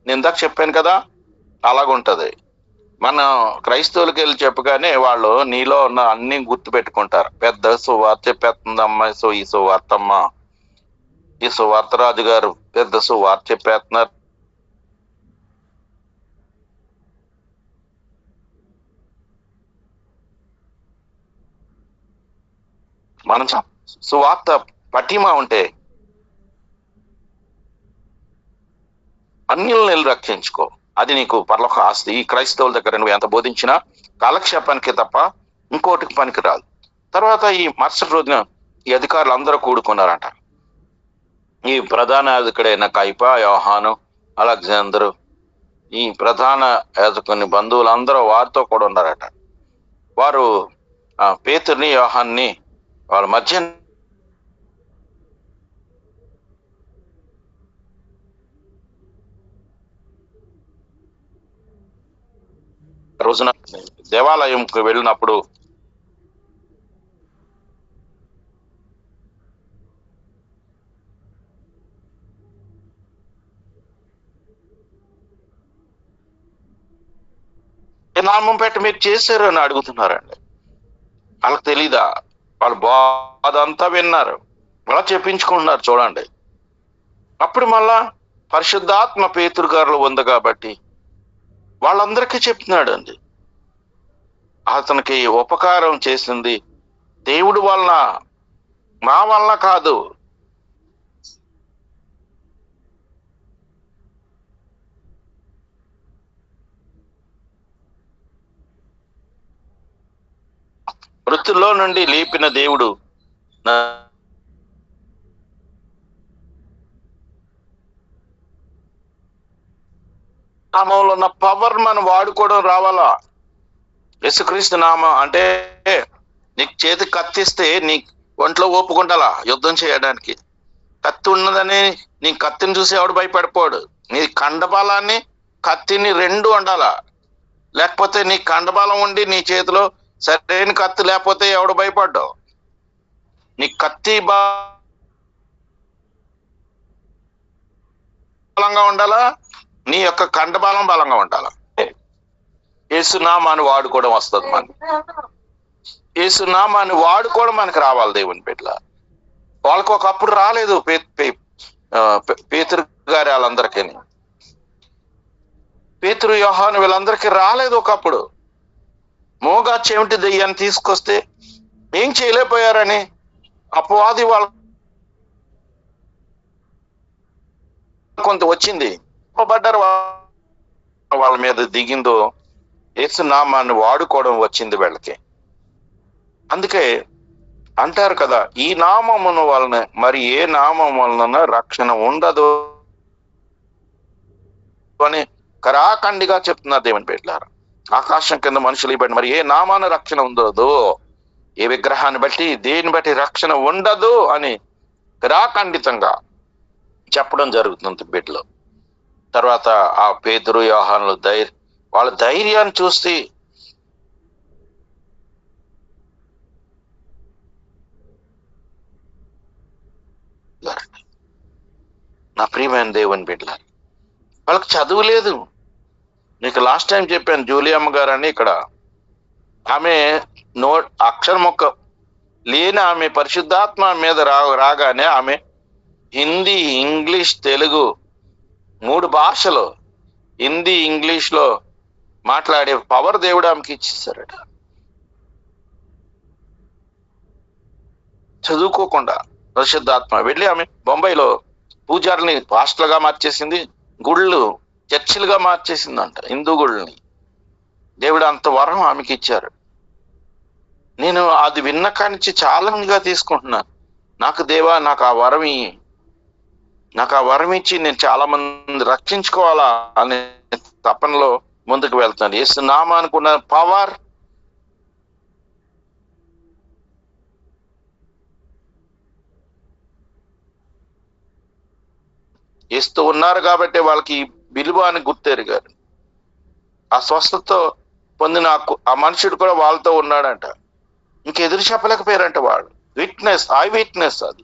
నేను ఇందాక చెప్పాను కదా, అలాగుంటది. మనం క్రైస్తవులకి వెళ్ళి చెప్పగానే వాళ్ళు నీలో ఉన్న అన్ని గుర్తు పెట్టుకుంటారు. పెద్ద సువార్త చెప్పేస్తుందమ్మా, ఈ సువార్తమ్మ, ఈ సువార్త రాజు గారు పెద్ద సువార్త చెప్పేస్తున్నారు. మనం సువార్త పటిమ ఉంటే అన్యుల్ని రక్షించుకో, అది నీకు పరలోక ఆస్తి. ఈ క్రైస్తవుల దగ్గర నువ్వు ఎంత బోధించినా కాలక్షేపానికి తప్ప ఇంకోటికి పనికి రాదు. తర్వాత ఈ మరుసటి రోజున ఈ అధికారులు అందరూ కూడుకున్నారంట. ఈ ప్రధాన యాజకుడైన కైపా, యోహాను, అలెగ్జాందరు, ఈ ప్రధాన యాజకుని బంధువులందరూ వారితో కూడా ఉన్నారట. వారు పేతుర్ని, యోహాన్ని వాళ్ళ మధ్య రోజున దేవాలయంకి వెళ్ళినప్పుడు నామం పెట్టి మీరు చేశారు అని అడుగుతున్నారండి. వాళ్ళకి తెలీదా? వాళ్ళు బాధ అంతా విన్నారు, అలా చెప్పించుకుంటున్నారు. చూడండి, అప్పుడు మళ్ళా పరిశుద్ధాత్మ పేతురు గారులు ఉంది కాబట్టి వాళ్ళందరికీ చెప్తున్నాడు అండి. అతనికి ఉపకారం చేసింది దేవుడు వలన, మా వలన కాదు. మృతుల్లో నుండి లేపిన దేవుడు నామంలో ఉన్న పవర్ మనం వాడుకోవడం రావాలా. యేసుక్రీస్తు నామం అంటే నీకు చేతి కత్తిస్తే నీ ఒంట్లో ఓపుకుంటాలా యుద్ధం చేయడానికి. కత్తి ఉన్నదని నీ కత్తిని చూసి ఎవడు భయపడిపోడు. నీ కండబలాన్ని కత్తిని రెండు ఉండాలా. లేకపోతే నీ కండబలం ఉండి నీ చేతిలో సరైన కత్తి లేకపోతే ఎవడు భయపడ్డావు. నీ కత్తి బలంగా ఉండాలా, నీ యొక్క కండబలం బలంగా ఉండాలా. యేసునామాన్ని వాడుకోవడం వస్తుంది మనకి. యేసునామాన్ని వాడుకోవడం మనకి రావాలి దేవుని బిడ్డల. వాళ్ళకి ఒకప్పుడు రాలేదు పేతురు గారి వాళ్ళందరికీ, పేతురు యోహాను వీళ్ళందరికీ రాలేదు ఒకప్పుడు. మోగా చెవిటి దెయ్యాన్ని తీసుకొస్తే ఏం చేయలేకపోయారని అపవాది వాళ్ళ కొంత వచ్చింది, పడ్డారు, వాళ్ళ మీద దిగిందో యేసు నామాన్ని వాడుకోవడం వచ్చింది వీళ్ళకి. అందుకే అంటారు కదా, ఈ నామమును వలన మరి ఏ నామం వలన రక్షణ ఉండదు అని కరాఖండిగా చెప్తున్నారు దేవుని బిడ్డలారా. ఆకాశం కింద మనుషులు బట్టి మరి ఏ నామాన రక్షణ ఉండదు, ఏ విగ్రహాన్ని బట్టి దేని బట్టి రక్షణ ఉండదు అని కరాఖండితంగా చెప్పడం జరుగుతుంది బిడ్డలో. తర్వాత ఆ పేతురు యోహానులు వాళ్ళ ధైర్యాన్ని చూసి నా ప్రియమైన దేవుని బిడ్డలారు, వాళ్ళకి చదువు లేదు. నీకు లాస్ట్ టైం చెప్పాను, జూలియమ్మ గారు అని ఇక్కడ ఆమె అక్షర మొక్క లేని ఆమె పరిశుద్ధాత్మ మీద రాగానే ఆమె హిందీ, ఇంగ్లీష్, తెలుగు 3 భాషలు, హిందీ ఇంగ్లీష్ లో మాట్లాడే పవర్ దేవుడు ఆమెకి ఇచ్చేసారట. చదువుకోకుండా పరిశుద్ధాత్మ వెళ్ళి ఆమె బొంబాయిలో పూజారిని పాస్టర్లుగా మార్చేసింది, గుళ్ళు చర్చిలుగా మార్చేసిందంట, హిందూ గుళ్ళని. దేవుడు అంత వరం ఆమెకి ఇచ్చారు. నేను అది విన్న కానించి ఛాలెంజ్గా తీసుకుంటున్నాను. నాకు దేవా నాకు ఆ వరం నాకు ఆ వరం ఇచ్చి నేను చాలా మంది రక్షించుకోవాలా అనే తపనలో ముందుకు వెళ్తాను. యేసు నామానికి ఉన్న పవర్ ఇస్తూ ఉన్నారు కాబట్టి వాళ్ళకి విలువ అని గుర్తెరిగారు. ఆ స్వస్థతతో పొందిన ఆ మనుషుడు కూడా వాళ్ళతో ఉన్నాడంట. ఇంకెదురు చెప్పలేకపోయారంట వాళ్ళు. ఐ విట్నెస్ అది.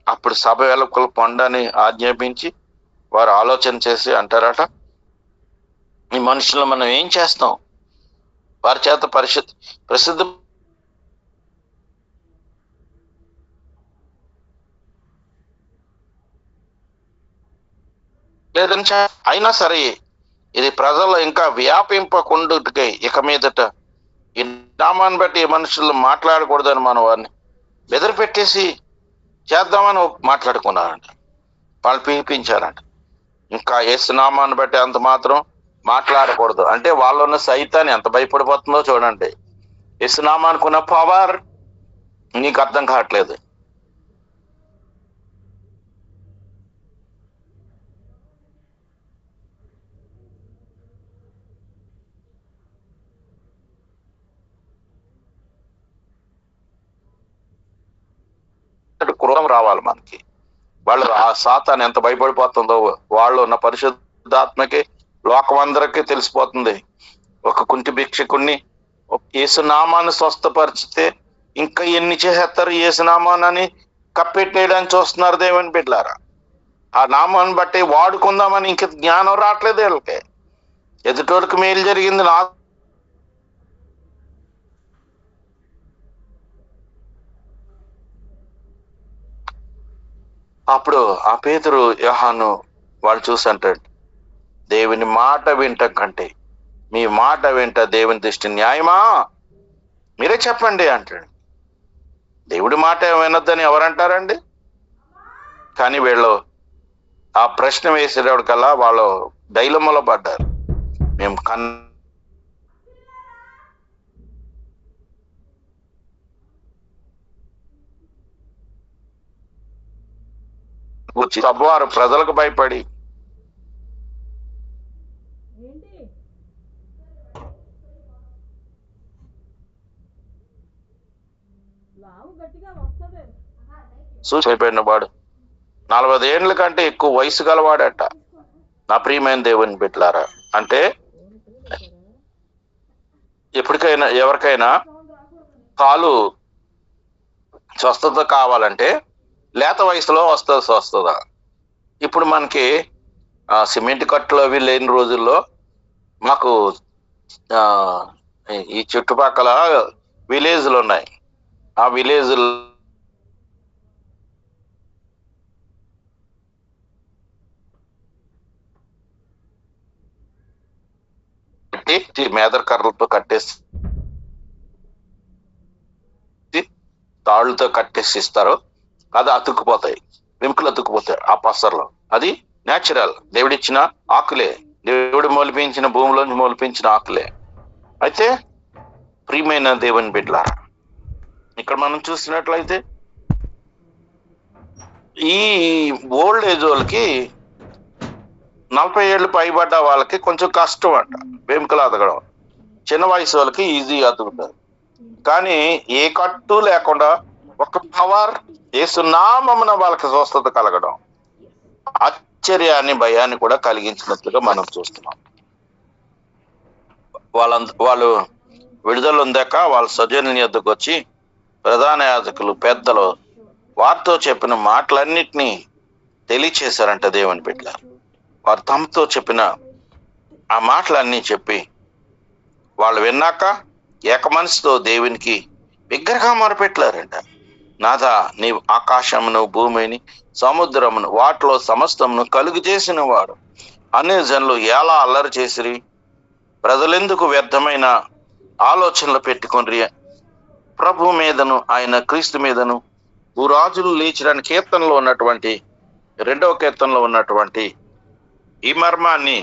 అప్పుడు సభ వెలుపల పొండని ఆజ్ఞాపించి వారు ఆలోచన చేసి అంటారట, ఈ మనుషులను మనం ఏం చేస్తాం, వారి చేత ప్రసిద్ధ లేదని అయినా సరే ఇది ప్రజలు ఇంకా వ్యాపింపకుండుటకై ఇక మీదట ఈ నామాన్ని బట్టి మనుషులు మాట్లాడకూడదని మనం వారిని బెదిరిపెట్టేసి చేద్దామని మాట్లాడుకున్నారంట. వాళ్ళు పిలిపించారంట. ఇంకా యేసు నామాన్ని బట్టి అంత మాత్రం మాట్లాడకూడదు అంటే వాళ్ళు ఉన్న సైతాన్ని ఎంత భయపడిపోతుందో చూడండి. యేసు నామానికి ఉన్న పవర్ నీకు అర్థం కావట్లేదు. క్రోధం రావాలి మనకి. వాళ్ళు ఆ సాతాన్ని ఎంత భయపడిపోతుందో వాళ్ళు ఉన్న పరిశుద్ధాత్మకి లోకం అందరికీ తెలిసిపోతుంది. ఒక కుంటి భిక్షకుణ్ణి యేసునామాన్ని స్వస్థపరిచితే ఇంకా ఎన్ని చేసేస్తారు, యేసునామాన్ని కప్పెట్టేయడానికి చూస్తున్నారు దేవుని బిడ్డలారా. ఆ నామాన్ని బట్టి వాడుకుందామని ఇంక జ్ఞానం రావట్లేదు వీళ్ళకి. ఎదుటోళ్ళకి మేలు జరిగింది నాకు అప్పుడు ఆ పేతురు యోహాను వాళ్ళు చూసి అంటాడు, దేవుని మాట వింటం కంటే మీ మాట వింట దేవుని దృష్టి న్యాయమా, మీరే చెప్పండి అంటాడు. దేవుడి మాట వినొద్దని ఎవరంటారండి? కానీ వీళ్ళు ఆ ప్రశ్న వేసేటప్పటికల్లా వాళ్ళు డైలమాలో పడ్డారు. మేము వచ్చి సబ్బవారు ప్రజలకు భయపడి సూచన వాడు 40 ఏళ్ళ కంటే ఎక్కువ వయసు గలవాడట. నా ప్రియమైన దేవుని బిడ్డలారా, అంటే ఎప్పటికైనా ఎవరికైనా కాలు స్వస్థత కావాలంటే లేత వయసులో వస్తుంది స్వస్థత. ఇప్పుడు మనకి సిమెంట్ కట్టులు అవి లేని రోజుల్లో మాకు ఈ చుట్టుపక్కల విలేజ్లు ఉన్నాయి. ఆ విలేజ్ మేదర్ కర్రలతో కట్టేసి తాళ్ళతో కట్టేసి ఇస్తారు. అది అతుక్కుపోతాయి, వెముకలు అతుక్కుపోతాయి ఆ పసర్లో. అది న్యాచురల్, దేవుడిచ్చిన ఆకులే, దేవుడు మొలిపించిన భూమిలోంచి మొలిపించిన ఆకులే. అయితే ప్రియమైన దేవుని బిడ్డలారా, ఇక్కడ మనం చూసినట్లయితే ఈ ఓల్డ్ ఏజ్ వాళ్ళకి 40 ఏళ్ళు పైబడ్డ వాళ్ళకి కొంచెం కష్టం అంట వెముకలు అతకడం. చిన్న వయసు వాళ్ళకి ఈజీగా అతుకుతారు. కానీ ఏ కట్టు లేకుండా ఒక పవర్ యేసునామమున వాళ్ళకి స్వస్థత కలగడం ఆశ్చర్యాన్ని భయాన్ని కూడా కలిగించినట్లుగా మనం చూస్తున్నాం. వాళ్ళు విడుదల ఉందాక వాళ్ళ సజనుని యొద్దకు వచ్చి ప్రధాన యాజకులు పెద్దలు వారితో చెప్పిన మాటలన్నిటినీ తెలియచేశారంట దేవుని బిడ్డలారా. వారు తమతో చెప్పిన ఆ మాటలన్నీ చెప్పి వాళ్ళు విన్నాక ఏక మనసుతో దేవునికి బిగ్గరగా మొరపెట్టారంట. నాథా, నీవు ఆకాశమును భూమిని సముద్రమును వాటిలో సమస్తమును కలుగు చేసిన వాడు. అన్ని జనులు ఎలా అల్లరి చేసిరి, ప్రజలెందుకు వ్యర్థమైన ఆలోచనలు పెట్టుకొని ప్రభు మీదను ఆయన క్రీస్తు మీదను భూరాజులు లేచిరాని కీర్తనలో ఉన్నటువంటి 2వ కీర్తనలో ఉన్నటువంటి ఈ మర్మాన్ని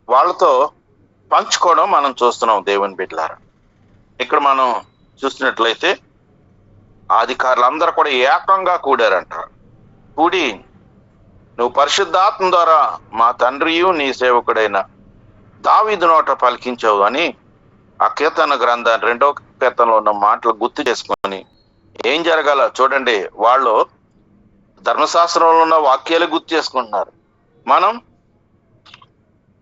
వాళ్ళతో పంచుకోవడం మనం చూస్తున్నాం దేవుని బిడ్డలారా. ఇక్కడ మనం చూసినట్లయితే అధికారులందరూ కూడా ఏకంగా కూడారంట. కూడి నువ్వు పరిశుద్ధాత్మ ద్వారా మా తండ్రియు నీ సేవకుడైన దావీదు నోట పలికించావు అని ఆ కీర్తన గ్రంథాన్ని 2వ కీర్తనలో ఉన్న మాటలు గుర్తు చేసుకొని ఏం జరగాల చూడండి. వాళ్ళు ధర్మశాస్త్రంలో ఉన్న వాక్యాలు గుర్తు చేసుకుంటున్నారు. మనం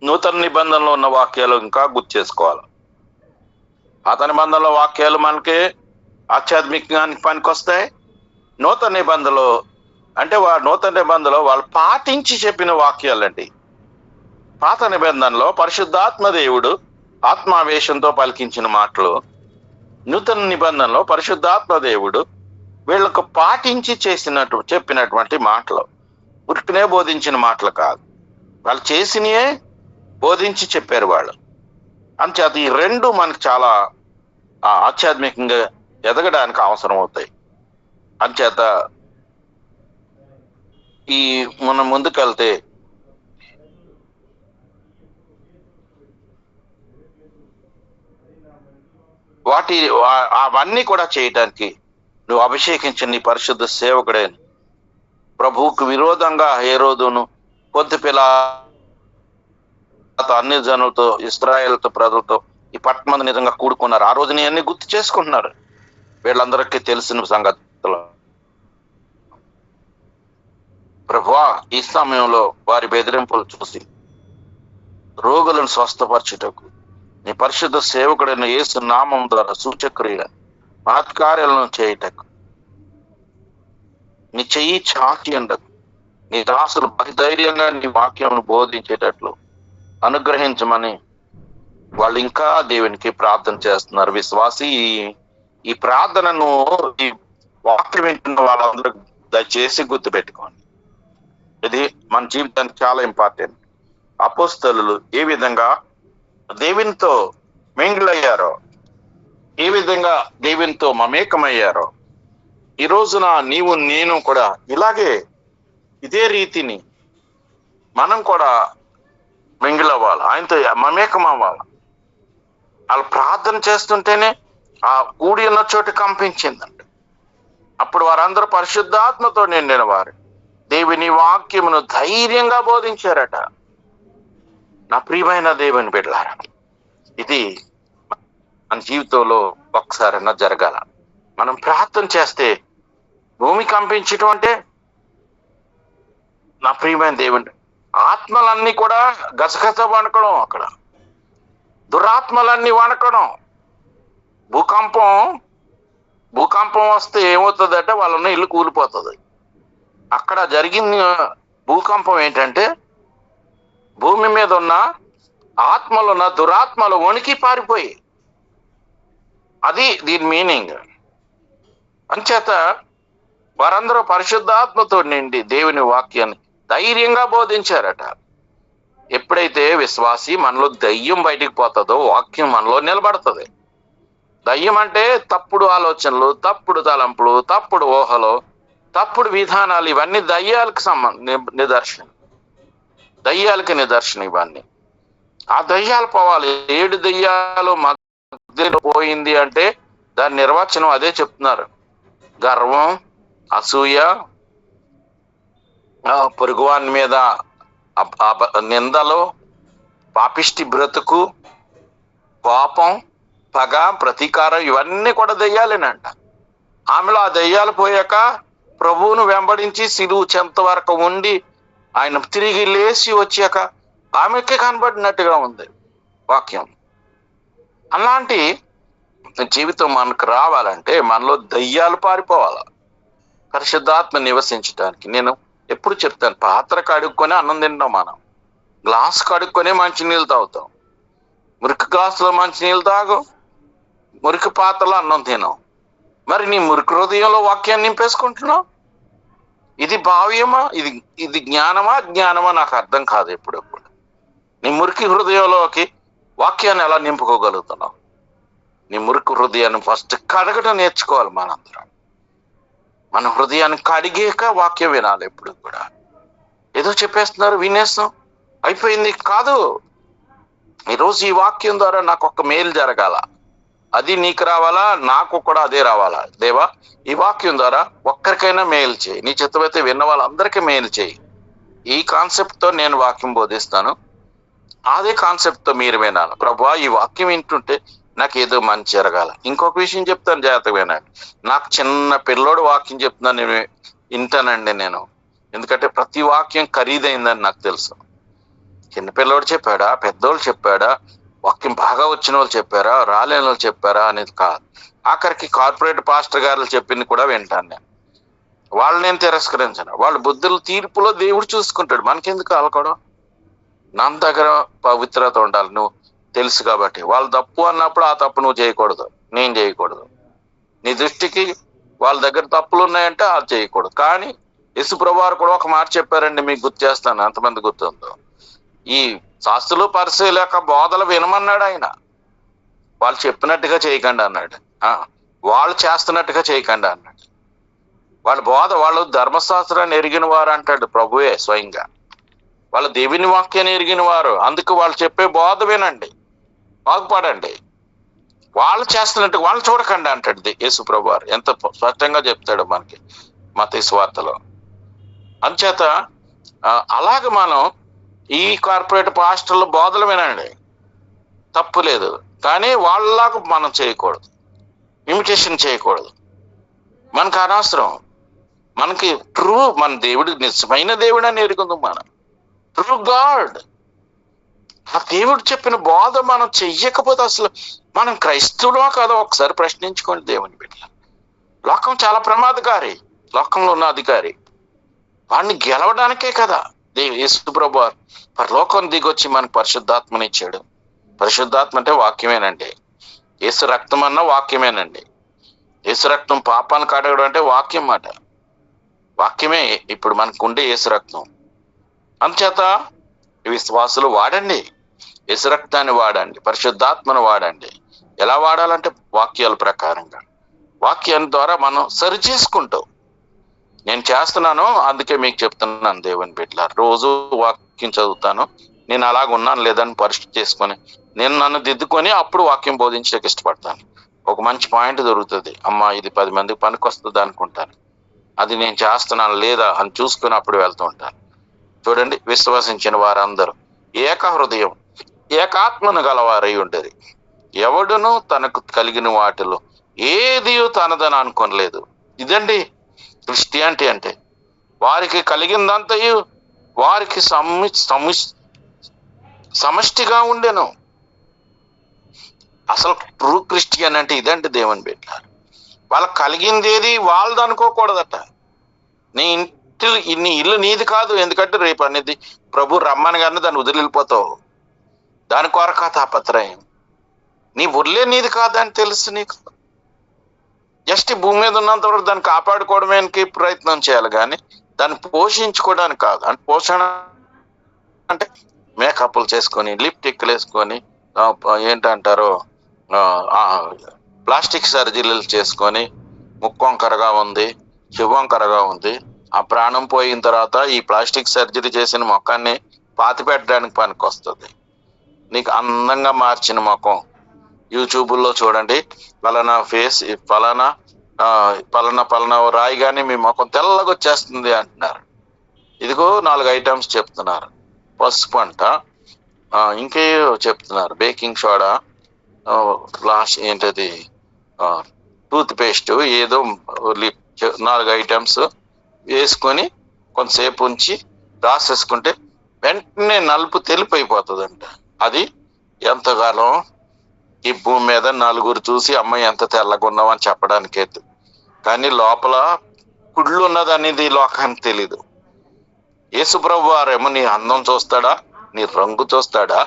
నూతన నిబంధనలో ఉన్న వాక్యాలు ఇంకా గుర్తు చేసుకోవాలి. పాత నిబంధనలో వాక్యాలు మనకి ఆధ్యాత్మికానికి పనికొస్తాయి. నూతన నిబంధనలో అంటే నూతన నిబంధనలో వాళ్ళు పాటించి చెప్పిన వాక్యాలండి. పాత నిబంధనలో పరిశుద్ధాత్మ దేవుడు ఆత్మావేశంతో పలికించిన మాటలు, నూతన నిబంధనలో పరిశుద్ధాత్మ దేవుడు వీళ్ళకు పాటించి చెప్పినటువంటి మాటలు, ఉరికినే బోధించిన మాటలు కాదు, వాళ్ళు చేసినయే బోధించి చెప్పారు వాళ్ళు. అంచేత ఈ రెండు మనకు చాలా ఆధ్యాత్మికంగా ఎదగడానికి అవసరం అవుతాయి. అంచేత ఈ మనం ముందుకెళ్తే అవన్నీ కూడా చేయటానికి నువ్వు అభిషేకించిన నీ పరిశుద్ధ సేవకుడైన ప్రభువుకు విరోధంగా హేరోదును కొద్ది పిల్ల అన్ని జనులతో ఇశ్రాయేలుతో ప్రజలతో ఈ పట్టణం నిజంగా కూడుకున్నారు. ఆ రోజుని అన్ని గుర్తు చేసుకుంటున్నారు. వీళ్ళందరికీ తెలిసిన సంగతులు. ప్రభువా, ఈ సమయంలో వారి బెదిరింపులు చూసి రోగులను స్వస్థపరచుటకు నీ పరిశుద్ధ సేవకుడైన యేసు నామం ద్వారా సూచక్రియ మహత్కార్యాలను చేయుటకు నీ చెయ్యి చాచి ఉండకు, నీ దాసులు బహిధైర్యంగా నీ వాక్యం బోధించేటట్లు అనుగ్రహించమని వాళ్ళు ఇంకా దేవునికి ప్రార్థన చేస్తున్నారు. విశ్వాసి ఈ ప్రార్థనను ఈ వాక్యం వింటున్న వాళ్ళందరూ దయచేసి గుర్తుపెట్టుకోండి. ఇది మన జీవితానికి చాలా ఇంపార్టెంట్. అపోస్తలులు ఏ విధంగా దేవునితో మింగిల్ అయ్యారో, ఏ విధంగా దేవునితో మమేకమయ్యారో, ఈ రోజున నీవు నేను కూడా ఇలాగే ఇదే రీతిని మనం కూడా మింగిల్ అవ్వాలి, ఆయనతో మమేకం అవ్వాలి. వాళ్ళు ప్రార్థన చేస్తుంటేనే ఆ కూడి ఉన్న చోటు కంపించిందంట. అప్పుడు వారందరూ పరిశుద్ధాత్మతో నిండిన వారు దేవుని వాక్యమును ధైర్యంగా బోధించారట. నా ప్రియమైన దేవుని బిడ్డలారా, ఇది మన జీవితంలో ఒకసారైనా జరగాల. మనం ప్రార్థన చేస్తే భూమి కంపించటం అంటే, నా ప్రియమైన దేవుని ఆత్మలన్నీ కూడా గసగస వణకడం, అక్కడ దురాత్మలన్నీ వణకడం. భూకంపం వస్తే ఏమవుతుందంటే వాళ్ళన్న ఇల్లు కూలిపోతుంది. అక్కడ జరిగిన భూకంపం ఏంటంటే, భూమి మీద ఉన్న ఆత్మలున్న దురాత్మలు వణికి పారిపోయి, అది దీని మీనింగ్. అంచేత వారందరూ పరిశుద్ధాత్మతో నిండి దేవుని వాక్యాన్ని ధైర్యంగా బోధించారట. ఎప్పుడైతే విశ్వాసి మనలో దయ్యం బయటికి పోతుందో వాక్యం మనలో నిలబడుతుంది. దయ్యం అంటే తప్పుడు ఆలోచనలు, తప్పుడు తలంపులు, తప్పుడు ఊహలు, తప్పుడు విధానాలు, ఇవన్నీ దయ్యాలకు నిదర్శనం. దయ్యాలకి నిదర్శనం ఇవన్నీ. ఆ దయ్యాలు పోవాలి. 7 దయ్యాలు మధ్యలో పోయింది అంటే దాని నిర్వచనం అదే చెప్తున్నారు. గర్వం, అసూయ, పొరుగువాని మీద నిందలు, పాపిష్టి బ్రతుకు, కోపం, పగ, ప్రతీకారం, ఇవన్నీ కూడా దయ్యాలేనంట. ఆమెలో ఆ దయ్యాలు పోయాక ప్రభువును వెంబడించి సిలువు చెంత వరకు ఉండి ఆయన తిరిగి లేచి వచ్చాక ఆమెకి కనబడినట్టుగా ఉంది వాక్యం. అలాంటి జీవితం మనకు రావాలంటే మనలో దయ్యాలు పారిపోవాలి. పరిశుద్ధాత్మ నివసించడానికి నేను ఎప్పుడు చెప్తాను, పాత్ర కడుక్కొని అన్నం తింటాం, మనం గ్లాస్ కడుక్కొని మంచినీళ్ళు తాగుతాం. మురికి గ్లాసులో మంచినీళ్ళు తాగు, మురికి పాత్రలో అన్నం తినాం. మరి నీ మురికి హృదయంలో వాక్యాన్ని నింపేసుకుంటున్నావు. ఇది భావ్యమా? ఇది జ్ఞానమా నాకు అర్థం కాదు. ఎప్పుడెప్పుడు నీ మురికి హృదయంలోకి వాక్యాన్ని ఎలా నింపుకోగలుగుతున్నావు? నీ మురికి హృదయాన్ని ఫస్ట్ కడగడం నేర్చుకోవాలి. మనందరం మన హృదయాన్ని కడిగాక వాక్యం వినాలి. ఎప్పుడు కూడా ఏదో చెప్పేస్తున్నారు వినేస్తాం, అయిపోయింది కాదు. ఈరోజు ఈ వాక్యం ద్వారా నాకు ఒక మేలు జరగాల, అది నీకు రావాలా, నాకు కూడా అదే రావాలా. దేవా, ఈ వాక్యం ద్వారా ఒక్కరికైనా మేలు చేయి, నీ చిత్తమైతే విన్న వాళ్ళందరికీ మేలు చేయి. ఈ కాన్సెప్ట్ తో నేను వాక్యం బోధిస్తాను, అదే కాన్సెప్ట్ తో మీరు వినాలి. ప్రభువా, ఈ వాక్యం వింటుంటే నాకు ఏదో మంచి జరగాల. ఇంకొక విషయం చెప్తాను, జాగ్రత్తగా వినండి. నాకు చిన్న పిల్లోడు వాక్యం చెప్తున్నాను, నేను వింటానండి నేను. ఎందుకంటే ప్రతి వాక్యం ఖరీదైందని నాకు తెలుసు. చిన్న పిల్లోడు చెప్పాడా, పెద్దోళ్ళు చెప్పాడా, వాక్యం బాగా వచ్చిన వాళ్ళు చెప్పారా, రాలేని వాళ్ళు చెప్పారా అనేది కాదు. ఆఖరికి కార్పొరేట్ పాస్టర్ గారు చెప్పింది కూడా వింటాను నేను. వాళ్ళు నేను తిరస్కరించను. వాళ్ళ బుద్ధుల తీర్పులో దేవుడు చూసుకుంటాడు. మనకెందుకు అలకడం? నా దగ్గర పవిత్రత ఉండాలి, నువ్వు తెలుసు కాబట్టి. వాళ్ళు తప్పు అన్నప్పుడు ఆ తప్పు నువ్వు చేయకూడదు, నేను చేయకూడదు. నీ దృష్టికి వాళ్ళ దగ్గర తప్పులు ఉన్నాయంటే అది చేయకూడదు. కానీ యేసుప్రభువు వారు కూడా ఒక మాట చెప్పారండి, మీకు గుర్తు చేస్తాను, అంతమంది గుర్తుందో. ఈ శాస్త్రులు పరిశీలక బోధలు వినమన్నాడు ఆయన. వాళ్ళు చెప్పినట్టుగా చేయకండి అన్నాడు, వాళ్ళు చేస్తున్నట్టుగా చేయకండి అన్నాడు. వాళ్ళ బోధ, వాళ్ళు ధర్మశాస్త్రాన్ని ఎరిగిన వారు అంటాడు ప్రభువే స్వయంగా. వాళ్ళ దేవుని వాక్యాన్ని ఎరిగిన వారు, అందుకు వాళ్ళు చెప్పే బోధ వినండి, బాగుపడండి. వాళ్ళు చేస్తున్నట్టు వాళ్ళు చూడకండి అంటాడు యేసుప్రభువు వారు. ఎంత స్పష్టంగా చెప్తాడు మనకి మత్తయి సువార్తలో. అంచేత అలాగ మనం ఈ కార్పొరేట్ పాస్టర్ల బోధలు వినండి, తప్పు లేదు. కానీ వాళ్ళలాగా మనం చేయకూడదు, ఇమిటేషన్ చేయకూడదు. మనకు అనవసరం. మనకి ట్రూ, మన దేవుడు నిజమైన దేవుడు అని ఎరుగుంది. మనం ట్రూ గాడ్, ఆ దేవుడు చెప్పిన బోధ మనం చెయ్యకపోతే అసలు మనం క్రైస్తవుడో కాదో ఒకసారి ప్రశ్నించుకోండి దేవుని బిడ్డ. లోకం చాలా ప్రమాదకారి, లోకంలో ఉన్న అధికారి. వాడిని గెలవడానికే కదా యేసుప్రభువు వారు పరలోకం దిగొచ్చి మనకు పరిశుద్ధాత్మని ఇచ్చాడు. పరిశుద్ధాత్మ అంటే వాక్యమేనండి. యేసు రక్తం అన్న వాక్యమేనండి. యేసు రక్తం పాపాన్ని కడగడం అంటే వాక్యం మాట. వాక్యమే ఇప్పుడు మనకు ఉండే యేసు రక్తం. అందుచేత విశ్వాసులు వాడండి, యేసు రక్తాన్ని వాడండి, పరిశుద్ధాత్మను వాడండి. ఎలా వాడాలంటే వాక్యాల ప్రకారంగా. వాక్యాన్ని ద్వారా మనం సరి చేసుకుంటాం. నేను చేస్తున్నాను, అందుకే మీకు చెప్తున్నాను దేవుని బిడ్డలారా. రోజు వాక్యం చదువుతాను, నేను అలాగ ఉన్నాను లేదని పరిస్థితి చేసుకొని నేను నన్ను దిద్దుకొని అప్పుడు వాక్యం బోధించడానికి ఇష్టపడతాను. ఒక మంచి పాయింట్ దొరుకుతుంది, అమ్మా ఇది 10 మందికి పనికి వస్తుంది అనుకుంటాను. అది నేను చేస్తున్నాను లేదా అని చూసుకుని అప్పుడు వెళ్తూ ఉంటాను. చూడండి, విశ్వసించిన వారందరూ ఏక హృదయం ఏకాత్మను గలవారై ఉండేది. ఎవడును తనకు కలిగిన వాటిలో ఏది తనదని అనుకోలేదు. ఇదండి క్రిస్టియానిటీ అంటే. వారికి కలిగిందంతయు వారికి సమష్టిగా ఉండెను. అసలు ట్రూ క్రిస్టియన్ అంటే ఇదండి దేవుని బిడ్డ. వాళ్ళకి కలిగింది ఏది వాళ్ళది అనుకోకూడదట. నీ ఇల్లు నీది కాదు, ఎందుకంటే రేపు అనేది ప్రభు రమ్మని కానీ దాన్ని వదిలిపోతావు. దాని కొరక తాపత్రయం. నీ ఊర్లే నీది కాదని తెలుసు నీకు. జస్ట్ భూమి మీద ఉన్నంత వరకు దాన్ని కాపాడుకోవడానికి ప్రయత్నం చేయాలి, కానీ దాన్ని పోషించుకోవడానికి కాదు. అంటే పోషణ అంటే మేకప్లు చేసుకొని, లిప్టిక్లు వేసుకొని, ఏంటంటారు ప్లాస్టిక్ సర్జరీలు చేసుకొని, ముక్కొంకరగా ఉంది, శివంకరగా ఉంది. ఆ ప్రాణం పోయిన తర్వాత ఈ ప్లాస్టిక్ సర్జరీ చేసిన ముఖాన్ని పాతి పెట్టడానికి పనికి వస్తుంది. నీకు అందంగా మార్చిన ముఖం యూట్యూబ్లో చూడండి, పలానా ఫేస్ పలానా పలానా రాయి కానీ మీ ముఖం తెల్లగా వచ్చేస్తుంది అంటున్నారు. ఇదిగో 4 ఐటమ్స్ చెప్తున్నారు. పసుపు అంట, ఇంకే చెప్తున్నారు, బేకింగ్ సోడా, ఏంటది టూత్ పేస్ట్, ఏదో 4 ఐటమ్స్ వేసుకొని కొంతసేపు ఉంచి రాసేసుకుంటే వెంటనే నలుపు తెలుపు అయిపోతుందంట. అది ఎంతకాలం ఈ భూమి మీద నలుగురు చూసి అమ్మాయి ఎంత తెల్లగా ఉన్నావు అని చెప్పడానికే, కానీ లోపల కుళ్ళు ఉన్నది అనేది లోకానికి తెలీదు. యేసుప్రభు వారేమో నీ అందం చూస్తాడా, నీ రంగు చూస్తాడా?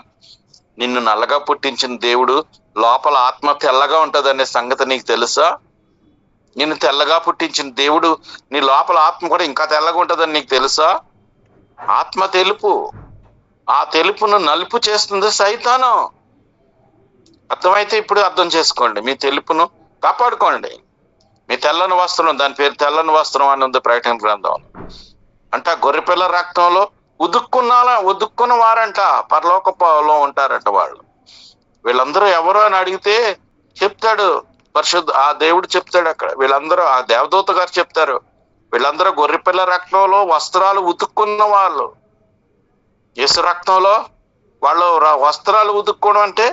నిన్ను నల్లగా పుట్టించిన దేవుడు లోపల ఆత్మ తెల్లగా ఉంటదనే సంగతి నీకు తెలుసా? నిన్ను తెల్లగా పుట్టించిన దేవుడు నీ లోపల ఆత్మ కూడా ఇంకా తెల్లగా ఉంటదని నీకు తెలుసా? ఆత్మ తెలుపు, ఆ తెలుపును నలుపు చేస్తుంది సైతానం. అర్థమైతే ఇప్పుడు అర్థం చేసుకోండి. మీ తెలుపును కాపాడుకోండి. మీ తెల్లని వస్త్రం, దాని పేరు తెల్లని వస్త్రం అని ఉంది ప్రకటన గ్రంథం. అంటే గొర్రెపిల్ల రక్తంలో ఉదుక్కున్న వారంట పరలోకంలో ఉంటారంట వాళ్ళు. వీళ్ళందరూ ఎవరు అని అడిగితే చెప్తాడు ఆ దేవుడు చెప్తాడు అక్కడ. వీళ్ళందరూ ఆ దేవదూత గారు చెప్తారు, వీళ్ళందరూ గొర్రెపిల్ల రక్తంలో వస్త్రాలు ఉతుక్కున్న వాళ్ళు. యేసు రక్తంలో వాళ్ళు వస్త్రాలు ఉతుక్కోవడం అంటే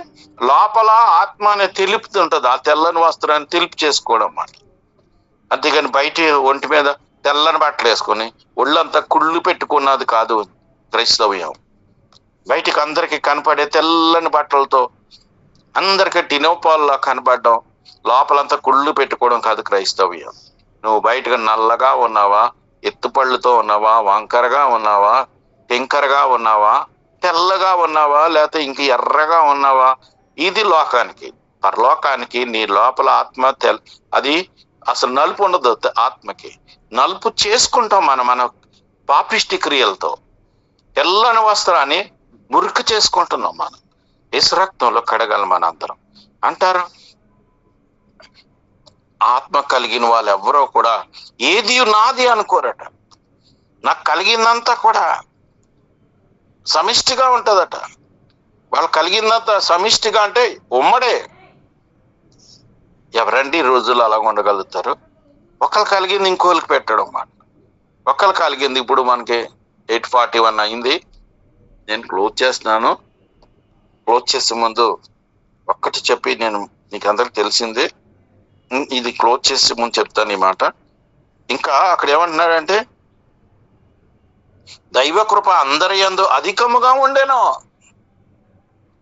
లోపల ఆత్మ అనే తెలుపుతుంటది. ఆ తెల్లని వస్త్రాన్ని తెలుపు చేసుకోవడం అన్నమాట. అంతేగాని బయట ఒంటి మీద తెల్లని బట్టలు వేసుకొని ఒళ్ళంతా కుళ్ళు పెట్టుకున్నది కాదు క్రైస్తవ్యం. బయటికి అందరికి కనపడే తెల్లని బట్టలతో అందరికి టినోపాల్లో కనపడడం, లోపలంతా కుళ్ళు పెట్టుకోవడం కాదు క్రైస్తవ్యం. నువ్వు బయటకు నల్లగా ఉన్నావా, ఎత్తుపళ్ళుతో ఉన్నావా, వంకరగా ఉన్నావా, టెంకరగా ఉన్నావా, తెల్లగా ఉన్నావా, లేకపోతే ఇంక ఎర్రగా ఉన్నావా, ఇది లోకానికి. పరలోకానికి నీ లోపల ఆత్మ అది అసలు నలుపు ఉండదు. ఆత్మకి నలుపు చేసుకుంటాం మన పాపిష్టి క్రియలతో. తెల్లని వస్త్రాన్ని మురికి చేసుకుంటున్నాం మనం. యేసు రక్తంలో కడగలం మనందరం అంటారు. ఆత్మ కలిగిన వాళ్ళు ఎవరో కూడా ఏది నాది అనుకోరట. నాకు కలిగిందంతా కూడా సమిష్టిగా ఉంటదట. వాళ్ళు కలిగిందంతా సమిష్టిగా అంటే ఉమ్మడే. ఎవరండి ఈ రోజుల్లో అలా ఉండగలుగుతారు? ఒకళ్ళు కలిగింది ఇంకోళ్ళకి పెట్టడం మాట. ఒకళ్ళు కలిగింది ఇప్పుడు మనకి 8:41 అయింది. నేను క్లోజ్ చేస్తున్నాను. క్లోజ్ చేసే ముందు ఒక్కటి చెప్పి, నేను మీకు అందరికి తెలిసిందే, ఇది క్లోజ్ చేసే ముందు చెప్తాను ఈ మాట. ఇంకా అక్కడ ఏమంటున్నాడంటే దైవ కృప అందరి యందు అధికముగా ఉండేను.